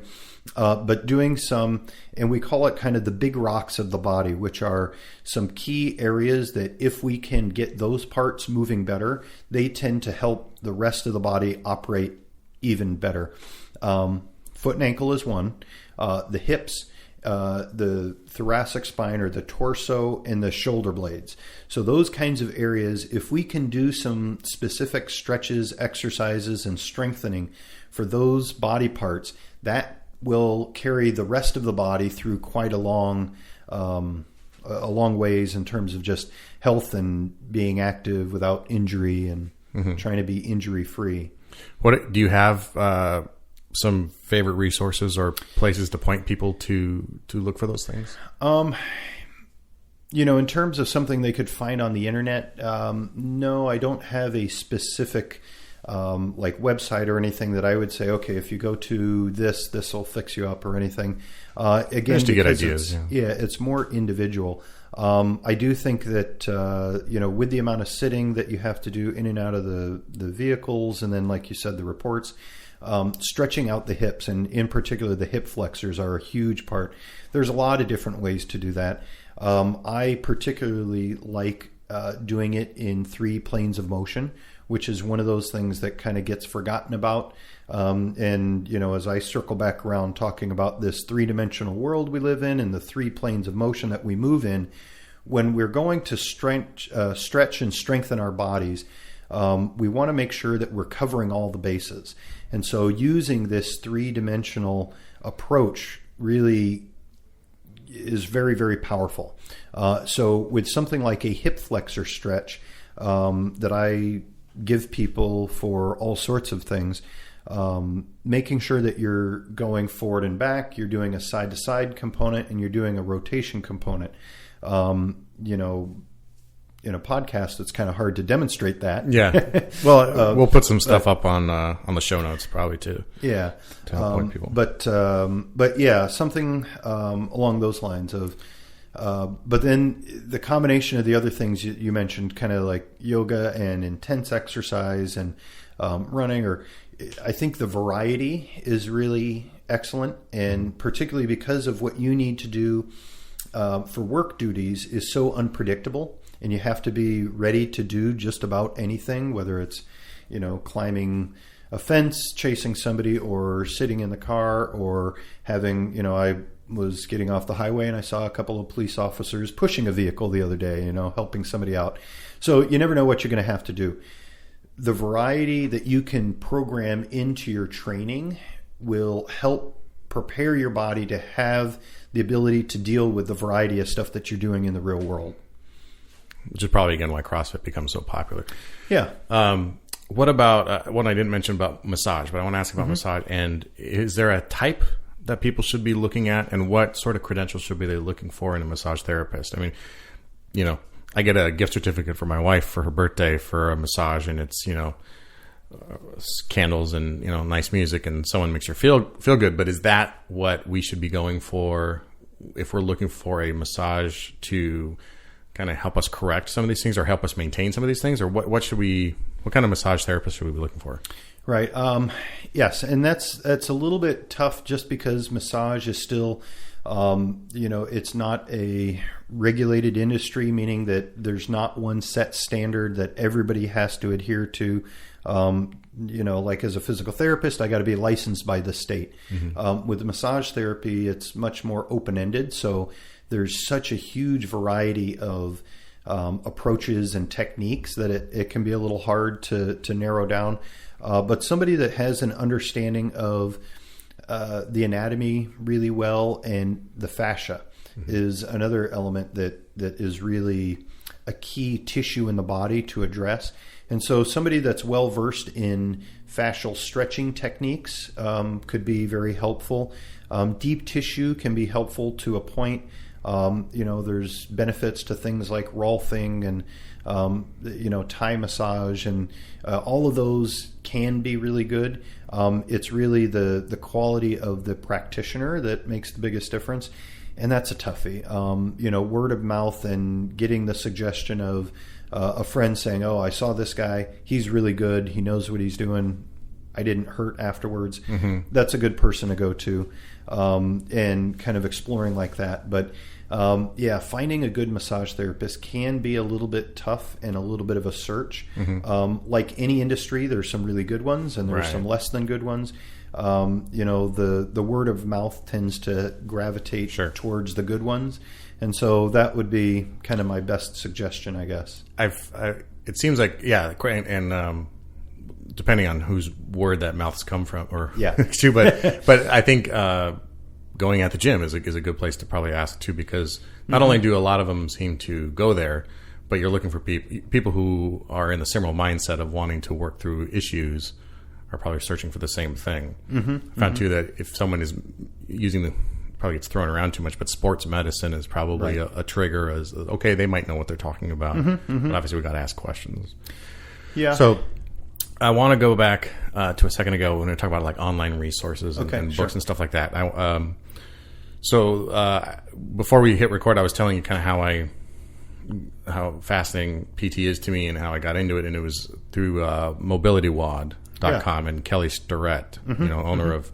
But doing some, and we call it kind of the big rocks of the body, which are some key areas that if we can get those parts moving better, they tend to help the rest of the body operate even better. Foot and ankle is one. The hips, the thoracic spine or the torso, and the shoulder blades. So those kinds of areas, if we can do some specific stretches, exercises, and strengthening for those body parts, that will carry the rest of the body through quite a long ways in terms of just health and being active without injury and trying to be injury free. What do you have? Some favorite resources or places to point people to look for those things? In terms of something they could find on the internet, no, I don't have a specific website or anything that I would say, okay, if you go to this will fix you up or anything. Again, just to get ideas. It's more individual. I do think that, with the amount of sitting that you have to do in and out of the vehicles, and then, like you said, the reports, stretching out the hips, and in particular the hip flexors, are a huge part. There's a lot of different ways to do that. I particularly like doing it in 3 planes of motion, which is one of those things that kind of gets forgotten about. As I circle back around talking about this 3-dimensional world we live in and the 3 planes of motion that we move in, when we're going to stretch and strengthen our bodies, we want to make sure that we're covering all the bases. And so using this 3-dimensional approach really is very, very powerful. So with something like a hip flexor stretch that I give people for all sorts of things, making sure that you're going forward and back, you're doing a side-to-side component, and you're doing a rotation component. In a podcast, it's kind of hard to demonstrate that. Yeah. Well, we'll put some stuff up on the show notes probably too. Yeah. To help point people. But yeah, something along those lines of. But then the combination of the other things you mentioned, kind of like yoga and intense exercise and running, or I think the variety is really excellent, and particularly because of what you need to do for work duties is so unpredictable. And you have to be ready to do just about anything, whether it's, climbing a fence chasing somebody, or sitting in the car, or having, I was getting off the highway and I saw a couple of police officers pushing a vehicle the other day, helping somebody out. So you never know what you're going to have to do. The variety that you can program into your training will help prepare your body to have the ability to deal with the variety of stuff that you're doing in the real world. Which is probably, again, why CrossFit becomes so popular. Yeah. What about, one I didn't mention about massage, but I want to ask about massage. And is there a type that people should be looking at, and what sort of credentials should be they looking for in a massage therapist? I mean, I get a gift certificate for my wife for her birthday for a massage, and it's, candles and, nice music, and someone makes her feel good. But is that what we should be going for if we're looking for a massage to kind of help us correct some of these things, or help us maintain some of these things? Or what kind of massage therapist should we be looking for? Right. Yes. And that's a little bit tough, just because massage is still, it's not a regulated industry, meaning that there's not one set standard that everybody has to adhere to. Like as a physical therapist, I got to be licensed by the state. With massage therapy, it's much more open-ended. So there's such a huge variety of approaches and techniques that it can be a little hard to narrow down. But somebody that has an understanding of the anatomy really well, and the fascia is another element that is really a key tissue in the body to address. And so somebody that's well versed in fascial stretching techniques could be very helpful. Deep tissue can be helpful to a point. There's benefits to things like Rolfing and Thai massage, and all of those can be really good. It's really the quality of the practitioner that makes the biggest difference, and that's a toughie. Word of mouth and getting the suggestion of a friend saying, "Oh, I saw this guy. He's really good. He knows what he's doing. I didn't hurt afterwards." That's a good person to go to, and kind of exploring like that. But finding a good massage therapist can be a little bit tough and a little bit of a search. Like any industry, there's some really good ones and there's some less than good ones. The word of mouth tends to gravitate towards the good ones. And so that would be kind of my best suggestion, I guess. It seems like, and depending on whose word that mouth's come from, or too, but I think going at the gym is a good place to probably ask too, because not only do a lot of them seem to go there, but you're looking for people who are in the similar mindset of wanting to work through issues are probably searching for the same thing. I found too that if someone is using probably gets thrown around too much, but sports medicine is probably a trigger as, okay, they might know what they're talking about, but obviously we got to ask questions. Yeah. So I want to go back to a second ago when we were talking about like online resources and books and stuff like that. Before we hit record, I was telling you kind of how fascinating PT is to me and how I got into it, and it was through mobilitywod.com and Kelly Starrett, owner of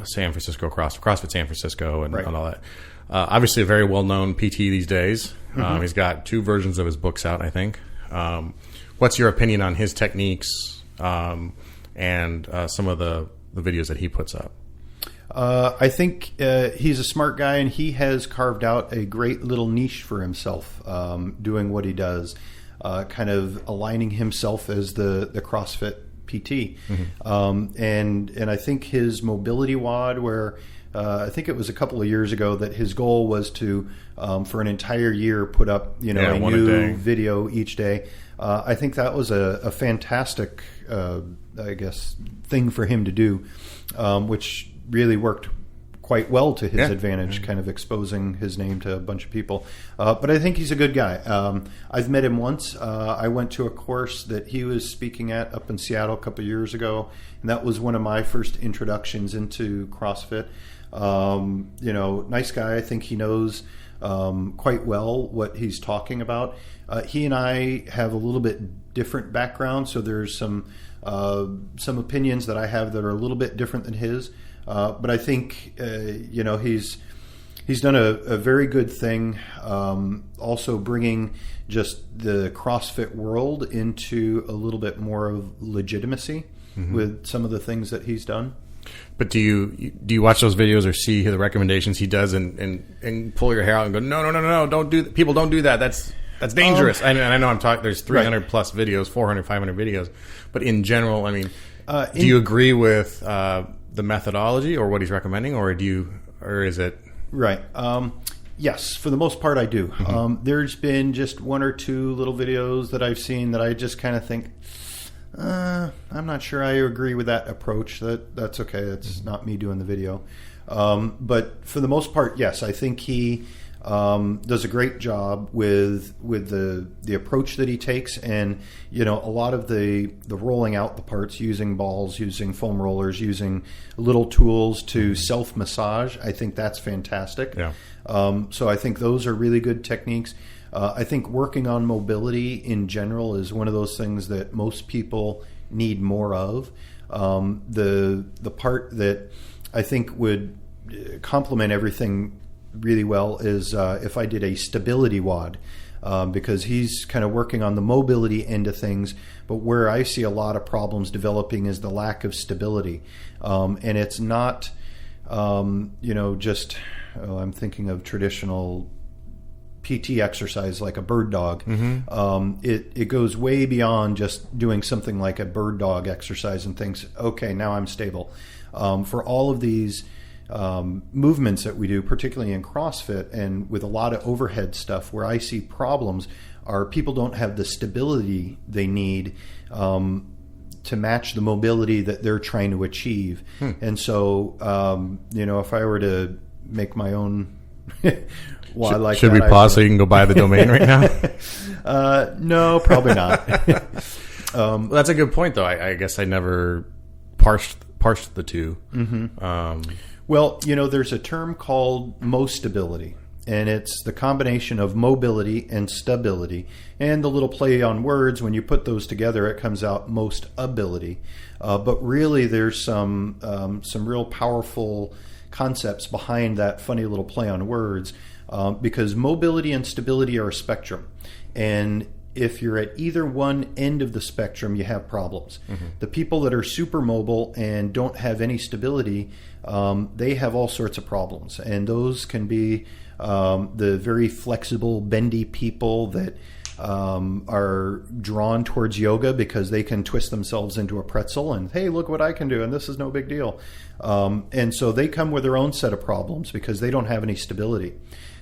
San Francisco CrossFit San Francisco and all that. Obviously a very well-known PT these days. He's got 2 versions of his books out, I think. What's your opinion on his techniques and some of the videos that he puts up? I think he's a smart guy, and he has carved out a great little niche for himself, doing what he does, kind of aligning himself as the CrossFit PT. And I think his mobility WOD, where I think it was a couple of years ago that his goal was to, for an entire year, put up a new video each day. I think that was a fantastic, thing for him to do, which really worked quite well to his advantage, kind of exposing his name to a bunch of people. But I think he's a good guy. I've met him once. I went to a course that he was speaking at up in Seattle a couple of years ago, and that was one of my first introductions into CrossFit. Nice guy. I think he knows quite well what he's talking about. He and I have a little bit different background, so there's some opinions that I have that are a little bit different than his. But I think he's He's done a very good thing, also bringing just the CrossFit world into a little bit more of legitimacy with some of the things that he's done. But do you watch those videos or see the recommendations he does and pull your hair out and go, no, don't do that. People don't do that. That's dangerous. And I know I'm talking, there's 300 plus videos, 400, 500 videos. But in general, I mean, do you agree with the methodology or what he's recommending, or is it? Right. Yes, for the most part, I do. There's been just one or two little videos that I've seen that I just kind of think, I'm not sure I agree with that approach. That's okay. That's not me doing the video. But for the most part, yes, I think he does a great job with the approach that he takes, and a lot of the rolling out the parts, using balls, using foam rollers, using little tools to self massage. I think that's fantastic. Yeah. So I think those are really good techniques. I think working on mobility in general is one of those things that most people need more of. The part that I think would complement everything really well is if I did a stability WOD, because he's kind of working on the mobility end of things, but where I see a lot of problems developing is the lack of stability. And it's not, just, I'm thinking of traditional PT exercise like a bird dog. It goes way beyond just doing something like a bird dog exercise and thinks, okay, now I'm stable. For all of these movements that we do, particularly in CrossFit and with a lot of overhead stuff, where I see problems are people don't have the stability they need to match the mobility that they're trying to achieve. And so, if I were to make my own should we pause so you can go buy the domain right now? No, probably not. Well, that's a good point, though. I guess I never parsed the two. Well, there's a term called mostability, and it's the combination of mobility and stability. And the little play on words, when you put those together, it comes out most ability. But really, there's some real powerful concepts behind that funny little play on words, because mobility and stability are a spectrum. And if you're at either one end of the spectrum, you have problems. The people that are super mobile and don't have any stability, they have all sorts of problems. And those can be the very flexible, bendy people that are drawn towards yoga because they can twist themselves into a pretzel and, hey, look what I can do, and this is no big deal. And so they come with their own set of problems because they don't have any stability.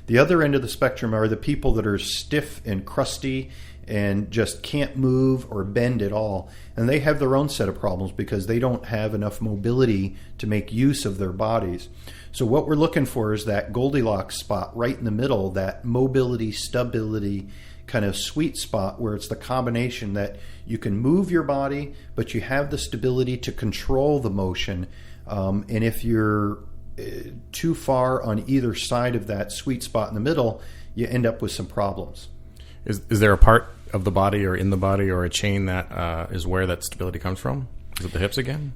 The other end of the spectrum are the people that are stiff and crusty and just can't move or bend at all. And they have their own set of problems because they don't have enough mobility to make use of their bodies. So what we're looking for is that Goldilocks spot right in the middle, that mobility, stability kind of sweet spot where it's the combination that you can move your body, but you have the stability to control the motion. And if you're too far on either side of that sweet spot in the middle, you end up with some problems. Is there a part of the body or in the body or a chain that is where that stability comes from? Is it the hips again?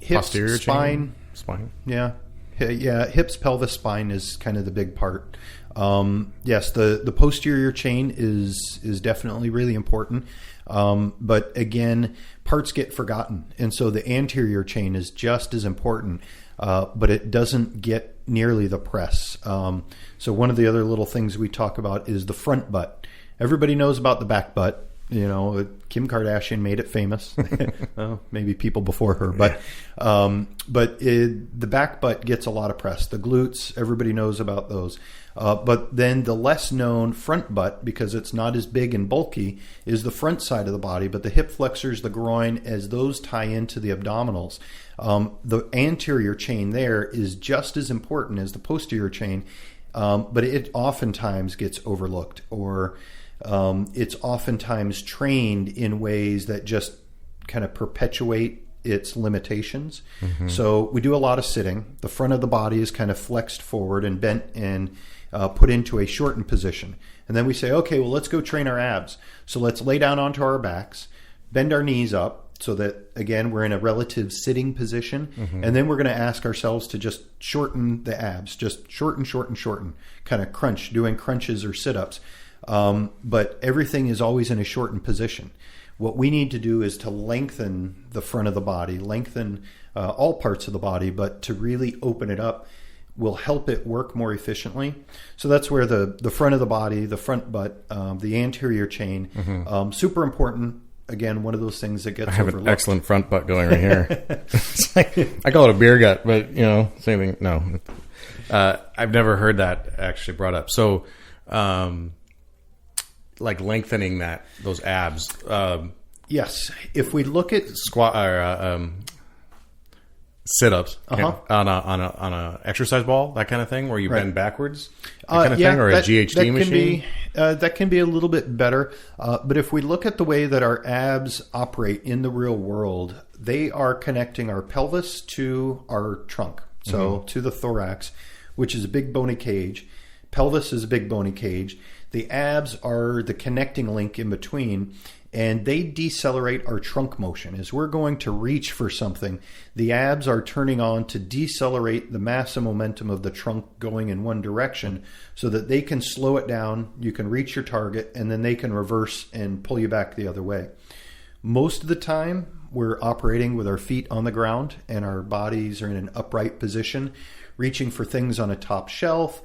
Hips, posterior spine. Spine. Yeah. Hips, pelvis, spine is kind of the big part. Yes, the posterior chain is definitely really important. But again, parts get forgotten. And so the anterior chain is just as important, but it doesn't get nearly the press. So one of the other little things we talk about is the front butt. Everybody knows about the back butt. Kim Kardashian made it famous. Well, maybe people before her, but the back butt gets a lot of press. The glutes, everybody knows about those. But then the less known front butt, because it's not as big and bulky, is the front side of the body. But the hip flexors, the groin, as those tie into the abdominals, the anterior chain there is just as important as the posterior chain, but it oftentimes gets overlooked, or it's oftentimes trained in ways that just kind of perpetuate its limitations. So we do a lot of sitting. The front of the body is kind of flexed forward and bent and put into a shortened position. And then we say, okay, well, let's go train our abs. So let's lay down onto our backs, bend our knees up, so that, again, we're in a relative sitting position. And then we're going to ask ourselves to just shorten the abs, just shorten, kind of crunch, doing crunches or sit-ups. But everything is always in a shortened position. What we need to do is to lengthen the front of the body, lengthen all parts of the body, but to really open it up will help it work more efficiently. So that's where the front of the body, the front butt, the anterior chain, super important. Again, one of those things that gets overlooked. I have an excellent front butt going right here. It's like, I call it a beer gut, but same thing. No, I've never heard that actually brought up. So, like lengthening those abs. Yes, if we look at squat or sit-ups on a exercise ball, that kind of thing, where you bend backwards, that kind of thing, or a GHD machine. That can be a little bit better. But if we look at the way that our abs operate in the real world, they are connecting our pelvis to our trunk, so to the thorax, which is a big bony cage. Pelvis is a big bony cage. The abs are the connecting link in between, and they decelerate our trunk motion. As we're going to reach for something, the abs are turning on to decelerate the mass and momentum of the trunk going in one direction so that they can slow it down, you can reach your target, and then they can reverse and pull you back the other way. Most of the time, we're operating with our feet on the ground and our bodies are in an upright position, reaching for things on a top shelf,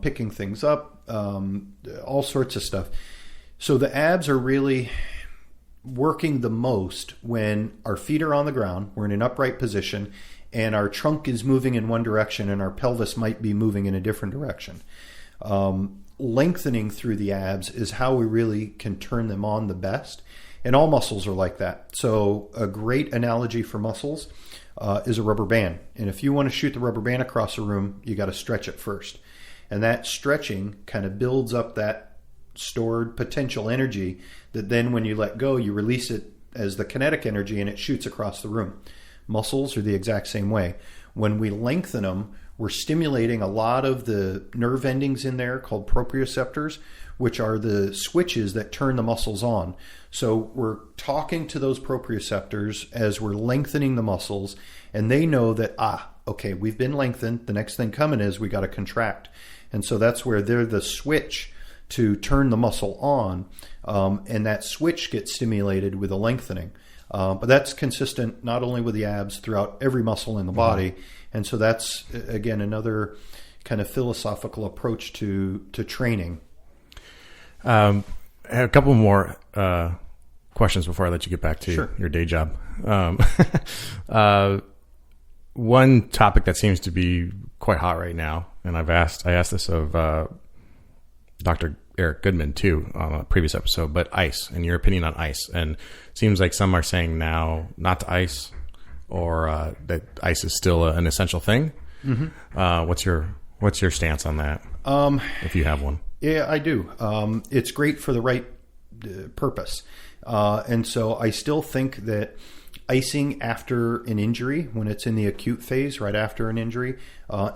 picking things up, all sorts of stuff. So the abs are really working the most when our feet are on the ground, we're in an upright position, and our trunk is moving in one direction and our pelvis might be moving in a different direction. Lengthening through the abs is how we really can turn them on the best. And all muscles are like that. So a great analogy for muscles is a rubber band. And if you want to shoot the rubber band across a room, you got to stretch it first. And that stretching kind of builds up that stored potential energy that then when you let go, you release it as the kinetic energy and it shoots across the room. Muscles are the exact same way. When we lengthen them, we're stimulating a lot of the nerve endings in there called proprioceptors, which are the switches that turn the muscles on. So we're talking to those proprioceptors as we're lengthening the muscles, and they know that, okay, we've been lengthened. The next thing coming is we got to contract. And so that's where they're the switch to turn the muscle on, and that switch gets stimulated with a lengthening. But that's consistent not only with the abs, throughout every muscle in the body. And so that's, again, another kind of philosophical approach to training. I have a couple more questions before I let you get back to your day job. One topic that seems to be quite hot right now, and I asked this of Dr. Eric Goodman too on a previous episode, but ice, and your opinion on ice. And it seems like some are saying now not to ice, or that ice is still an essential thing. What's your stance on that? If you have one? Yeah, I do. It's great for the right purpose. And so I still think that icing after an injury, when it's in the acute phase, right after an injury,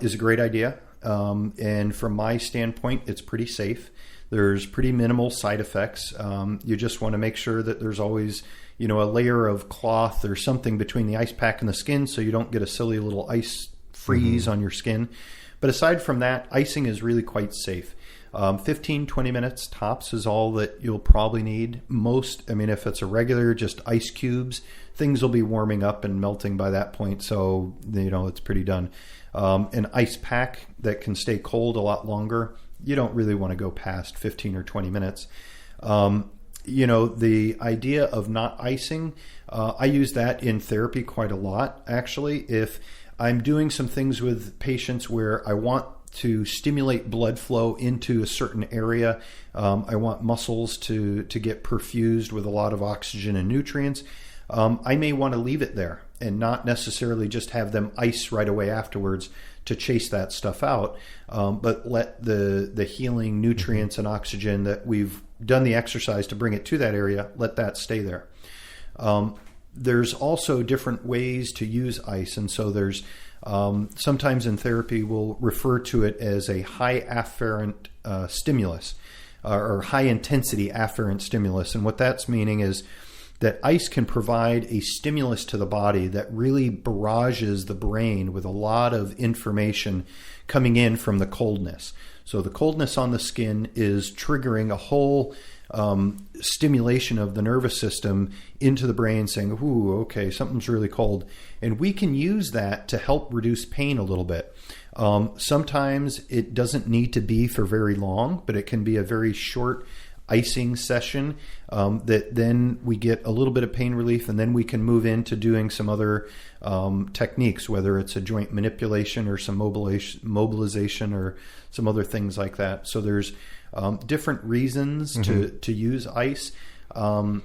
is a great idea. And from my standpoint, it's pretty safe. There's pretty minimal side effects. You just want to make sure that there's always, a layer of cloth or something between the ice pack and the skin so you don't get a silly little ice freeze on your skin. But aside from that, icing is really quite safe. 15, 20 minutes tops is all that you'll probably need. If it's a regular just ice cubes, things will be warming up and melting by that point. So, it's pretty done. An ice pack that can stay cold a lot longer, you don't really want to go past 15 or 20 minutes. The idea of not icing, I use that in therapy quite a lot, actually. If I'm doing some things with patients where I want to stimulate blood flow into a certain area, I want muscles to get perfused with a lot of oxygen and nutrients, I may want to leave it there and not necessarily just have them ice right away afterwards to chase that stuff out, but let the healing nutrients and oxygen that we've done the exercise to bring it to that area, let that stay there. There's also different ways to use ice, and so there's sometimes in therapy we'll refer to it as a high afferent stimulus or high intensity afferent stimulus, and what that's meaning is that ice can provide a stimulus to the body that really barrages the brain with a lot of information coming in from the coldness. So the coldness on the skin is triggering a whole stimulation of the nervous system into the brain, saying, ooh, okay, something's really cold. And we can use that to help reduce pain a little bit. Sometimes it doesn't need to be for very long, but it can be a very short icing session that then we get a little bit of pain relief, and then we can move into doing some other techniques, whether it's a joint manipulation or some mobilization or some other things like that. So there's different reasons to use ice. And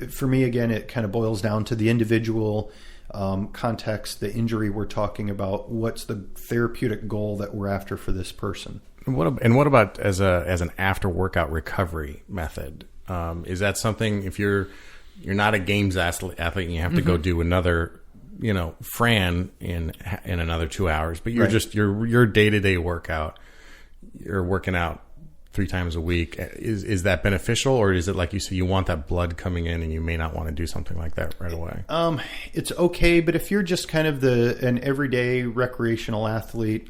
for me, again, it kind of boils down to the individual context, the injury we're talking about, what's the therapeutic goal that we're after for this person. And what about as an after workout recovery method? Is that something, if you're not a games athlete and you have to go do another, Fran in another 2 hours, but you're just your day-to-day workout, you're working out 3 times a week. Is that beneficial, or is it like you say, you want that blood coming in and you may not want to do something like that right away? It's okay, but if you're just kind of an everyday recreational athlete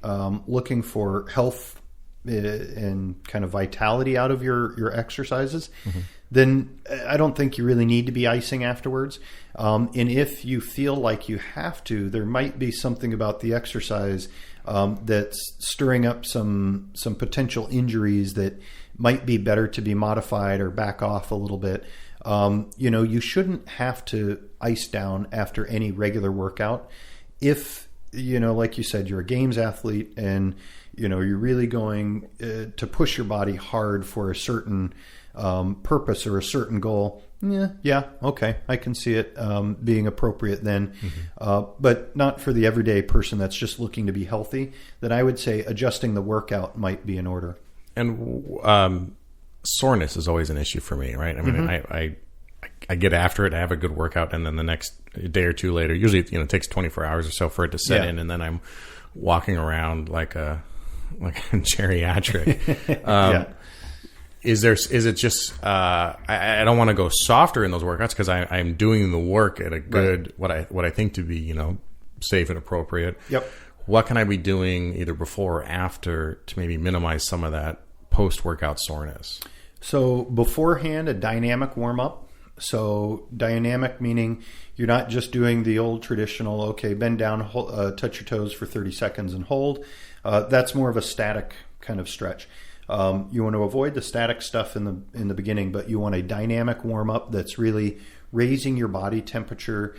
looking for health and kind of vitality out of your exercises, then I don't think you really need to be icing afterwards. And if you feel like you have to, there might be something about the exercise that's stirring up some potential injuries that might be better to be modified or back off a little bit. You shouldn't have to ice down after any regular workout. If, like you said, you're a games athlete and you're really going to push your body hard for a certain purpose or a certain goal. Yeah, okay, I can see it being appropriate then, but not for the everyday person that's just looking to be healthy. Then I would say adjusting the workout might be in order. And soreness is always an issue for me, right? I mean, I get after it, I have a good workout, and then the next day or two later, usually it takes 24 hours or so for it to set in, and then I'm walking around like a geriatric. Is it just I don't want to go softer in those workouts because I'm doing the work at a good what I think to be safe and appropriate. Yep. What can I be doing either before or after to maybe minimize some of that post-workout soreness? So beforehand, a dynamic warm-up. So dynamic meaning you're not just doing the old traditional, okay, bend down, touch your toes for 30 seconds and hold. That's more of a static kind of stretch. You want to avoid the static stuff in the beginning, but you want a dynamic warm-up that's really raising your body temperature,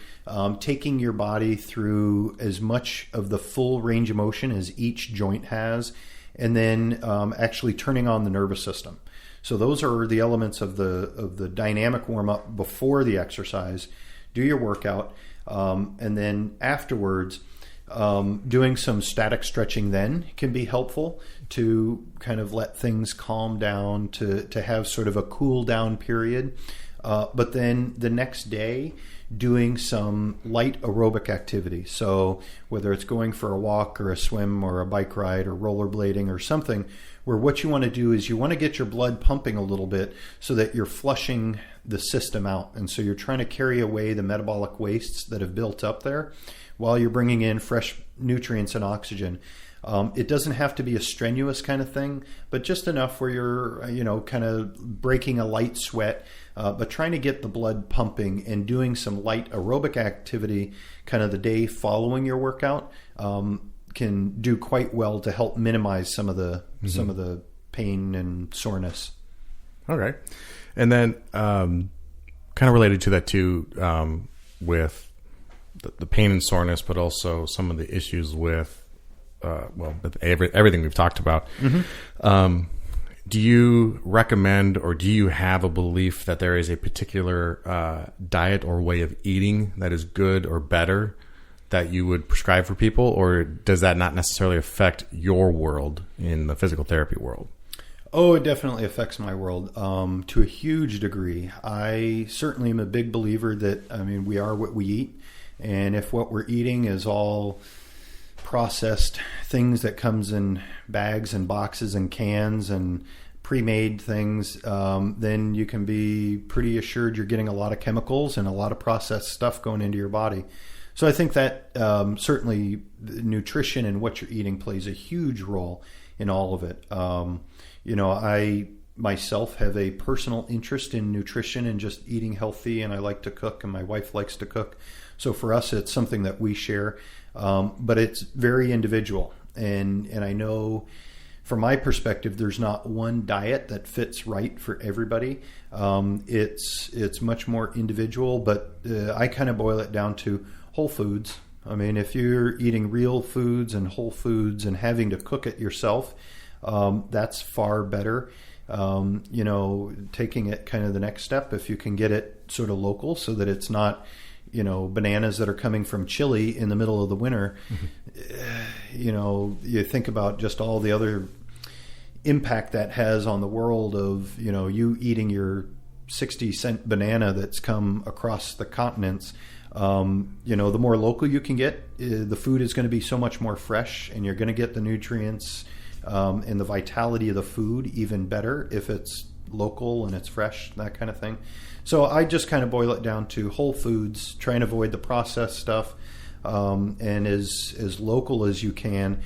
taking your body through as much of the full range of motion as each joint has, and then actually turning on the nervous system. So those are the elements of the dynamic warm-up before the exercise. Do your workout, and then afterwards, doing some static stretching then can be helpful to kind of let things calm down, to have sort of a cool down period. But then the next day, doing some light aerobic activity. So whether it's going for a walk or a swim or a bike ride or rollerblading or something, where what you want to do is you want to get your blood pumping a little bit so that you're flushing the system out. And so you're trying to carry away the metabolic wastes that have built up there while you're bringing in fresh nutrients and oxygen. It doesn't have to be a strenuous kind of thing, but just enough where you're, kind of breaking a light sweat, but trying to get the blood pumping and doing some light aerobic activity kind of the day following your workout can do quite well to help minimize some of the pain and soreness. Okay. And then kind of related to that too, with the pain and soreness, but also some of the issues with everything we've talked about. Do you recommend, or do you have a belief that there is a particular diet or way of eating that is good or better that you would prescribe for people, or does that not necessarily affect your world in the physical therapy world? Oh, it definitely affects my world to a huge degree. I certainly am a big believer that, we are what we eat. And if what we're eating is all processed things that comes in bags and boxes and cans and pre-made things, then you can be pretty assured you're getting a lot of chemicals and a lot of processed stuff going into your body. So I think that certainly nutrition and what you're eating plays a huge role in all of it. I myself have a personal interest in nutrition and just eating healthy, and I like to cook, and my wife likes to cook. So for us, it's something that we share, but it's very individual. And I know from my perspective, there's not one diet that fits right for everybody. It's much more individual, but I kind of boil it down to whole foods. I mean, if you're eating real foods and whole foods and having to cook it yourself, that's far better. Taking it kind of the next step, if you can get it sort of local so that it's not, bananas that are coming from Chile in the middle of the winter. You think about just all the other impact that has on the world of, you eating your 60-cent banana that's come across the continents. The more local you can get, the food is going to be so much more fresh, and you're going to get the nutrients and the vitality of the food even better if it's local and it's fresh, that kind of thing. So I just kind of boil it down to whole foods, try and avoid the processed stuff, and as local as you can.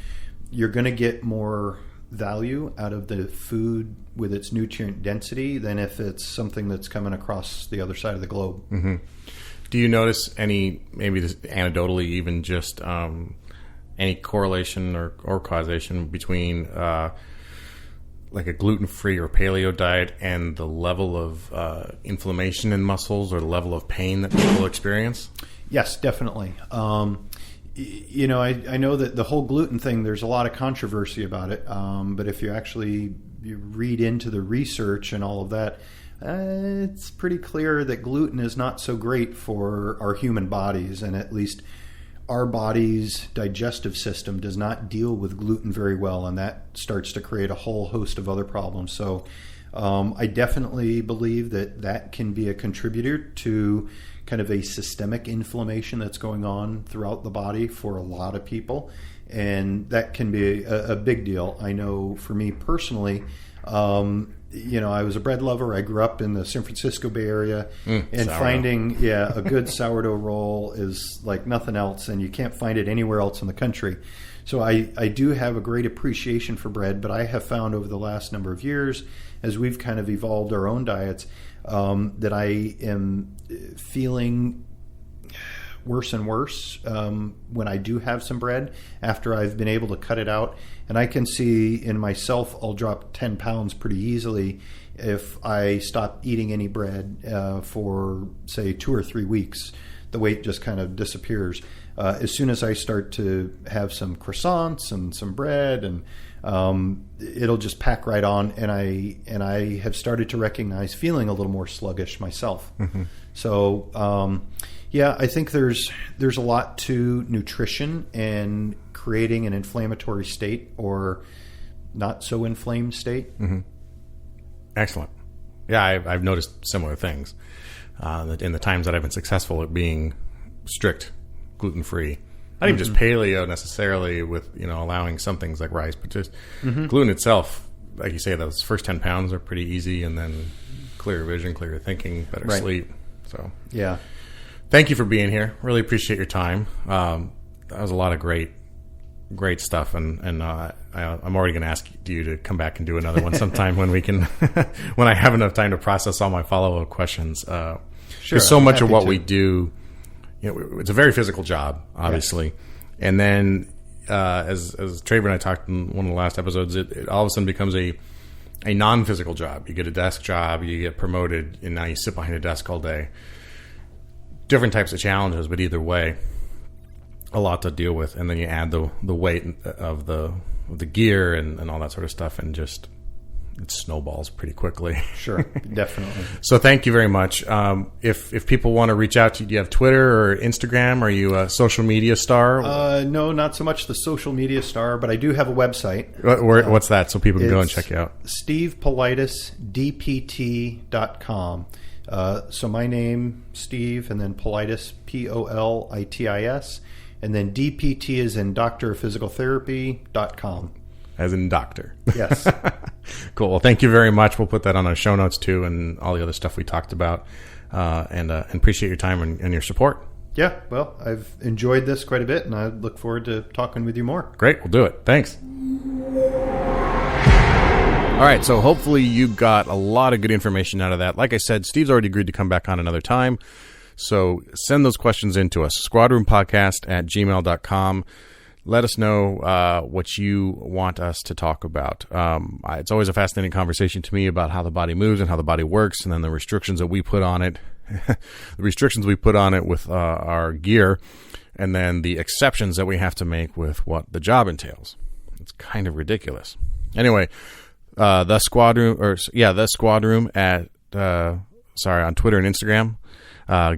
You're going to get more value out of the food with its nutrient density than if it's something that's coming across the other side of the globe. Mm-hmm. Do you notice any, maybe this, anecdotally even, just any correlation or causation between like a gluten-free or paleo diet and the level of inflammation in muscles or the level of pain that people experience? Yes, definitely. I know that the whole gluten thing, there's a lot of controversy about it. But if you actually read into the research and all of that, it's pretty clear that gluten is not so great for our human bodies, and at least our body's digestive system does not deal with gluten very well, and that starts to create a whole host of other problems. So I definitely believe that can be a contributor to kind of a systemic inflammation that's going on throughout the body for a lot of people, and that can be a big deal. I know for me personally, I was a bread lover. I grew up in the San Francisco Bay Area, and sourdough. Finding a good sourdough roll is like nothing else, and you can't find it anywhere else in the country. So I do have a great appreciation for bread, but I have found over the last number of years, as we've kind of evolved our own diets, that I am feeling worse and worse when I do have some bread after I've been able to cut it out. And I can see in myself, I'll drop 10 pounds pretty easily if I stop eating any bread for, say, 2 or 3 weeks. The weight just kind of disappears. As soon as I start to have some croissants and some bread, and it'll just pack right on. And I have started to recognize feeling a little more sluggish myself. Mm-hmm. So, I think there's a lot to nutrition and creating an inflammatory state or not so inflamed state. Mm-hmm. Excellent. Yeah, I've noticed similar things in the times that I've been successful at being strict gluten-free. Not even just paleo necessarily with, allowing some things like rice, but just gluten itself, like you say, those first 10 pounds are pretty easy, and then clearer vision, clearer thinking, better sleep. So yeah. Thank you for being here. Really appreciate your time. That was a lot of great stuff, and I'm already going to ask you to come back and do another one sometime when we can, when I have enough time to process all my follow-up questions. Sure. Because so much of what we do, it's a very physical job, obviously, yes. And then as Traver and I talked in one of the last episodes, it all of a sudden becomes a non-physical job. You get a desk job, you get promoted, and now you sit behind a desk all day. Different types of challenges, but either way, a lot to deal with. And then you add the weight of the gear and all that sort of stuff, and just it snowballs pretty quickly. Sure, definitely. So thank you very much. If people want to reach out to you, do you have Twitter or Instagram? Are you a social media star? No, not so much the social media star, but I do have a website. What's that, so people can go and check you out? StevePolitisDPT.com. So my name, Steve, and then Politis, Politis, and then DPT is in doctorphysicaltherapy.com. As in doctor. Yes. Cool. Well, thank you very much. We'll put that on our show notes too, and all the other stuff we talked about. And appreciate your time and your support. Yeah, well, I've enjoyed this quite a bit, and I look forward to talking with you more. Great. We'll do it. Thanks. All right, so hopefully you got a lot of good information out of that. Like I said, Steve's already agreed to come back on another time. So send those questions in to us, squadroompodcast@gmail.com. Let us know what you want us to talk about. It's always a fascinating conversation to me about how the body moves and how the body works, and then the restrictions that we put on it, with our gear, and then the exceptions that we have to make with what the job entails. It's kind of ridiculous. Anyway, the Squad Room at on Twitter and Instagram.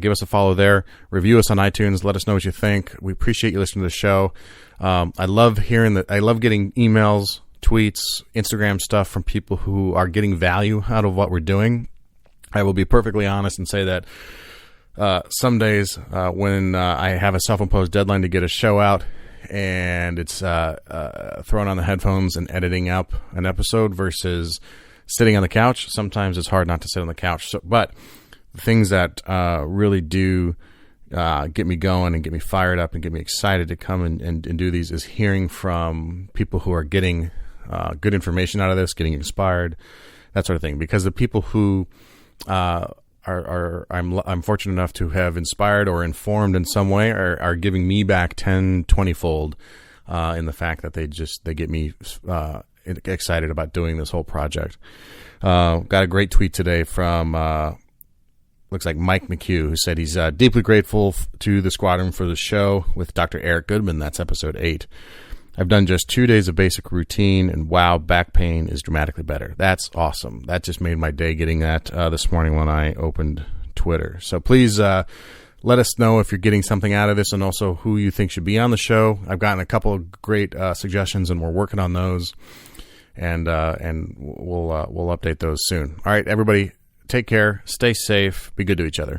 Give us a follow there. Review us on iTunes. Let us know what you think. We appreciate you listening to the show. I love getting emails, tweets, Instagram stuff from people who are getting value out of what we're doing. I will be perfectly honest and say that some days when I have a self-imposed deadline to get a show out, and it's throwing on the headphones and editing up an episode versus sitting on the couch, sometimes it's hard not to sit on the couch. But the things that really do get me going and get me fired up and get me excited to come and do these is hearing from people who are getting good information out of this, getting inspired, that sort of thing. Because the people who I'm fortunate enough to have inspired or informed in some way are giving me back 10, 20-fold in the fact that they get me excited about doing this whole project. Got a great tweet today from looks like Mike McHugh, who said he's deeply grateful to the Squadron for the show with Dr. Eric Goodman. That's episode 8. I've done just 2 days of basic routine, and wow, back pain is dramatically better. That's awesome. That just made my day getting that this morning when I opened Twitter. So please let us know if you're getting something out of this, and also who you think should be on the show. I've gotten a couple of great suggestions, and we're working on those, and we'll update those soon. All right, everybody, take care, stay safe, be good to each other.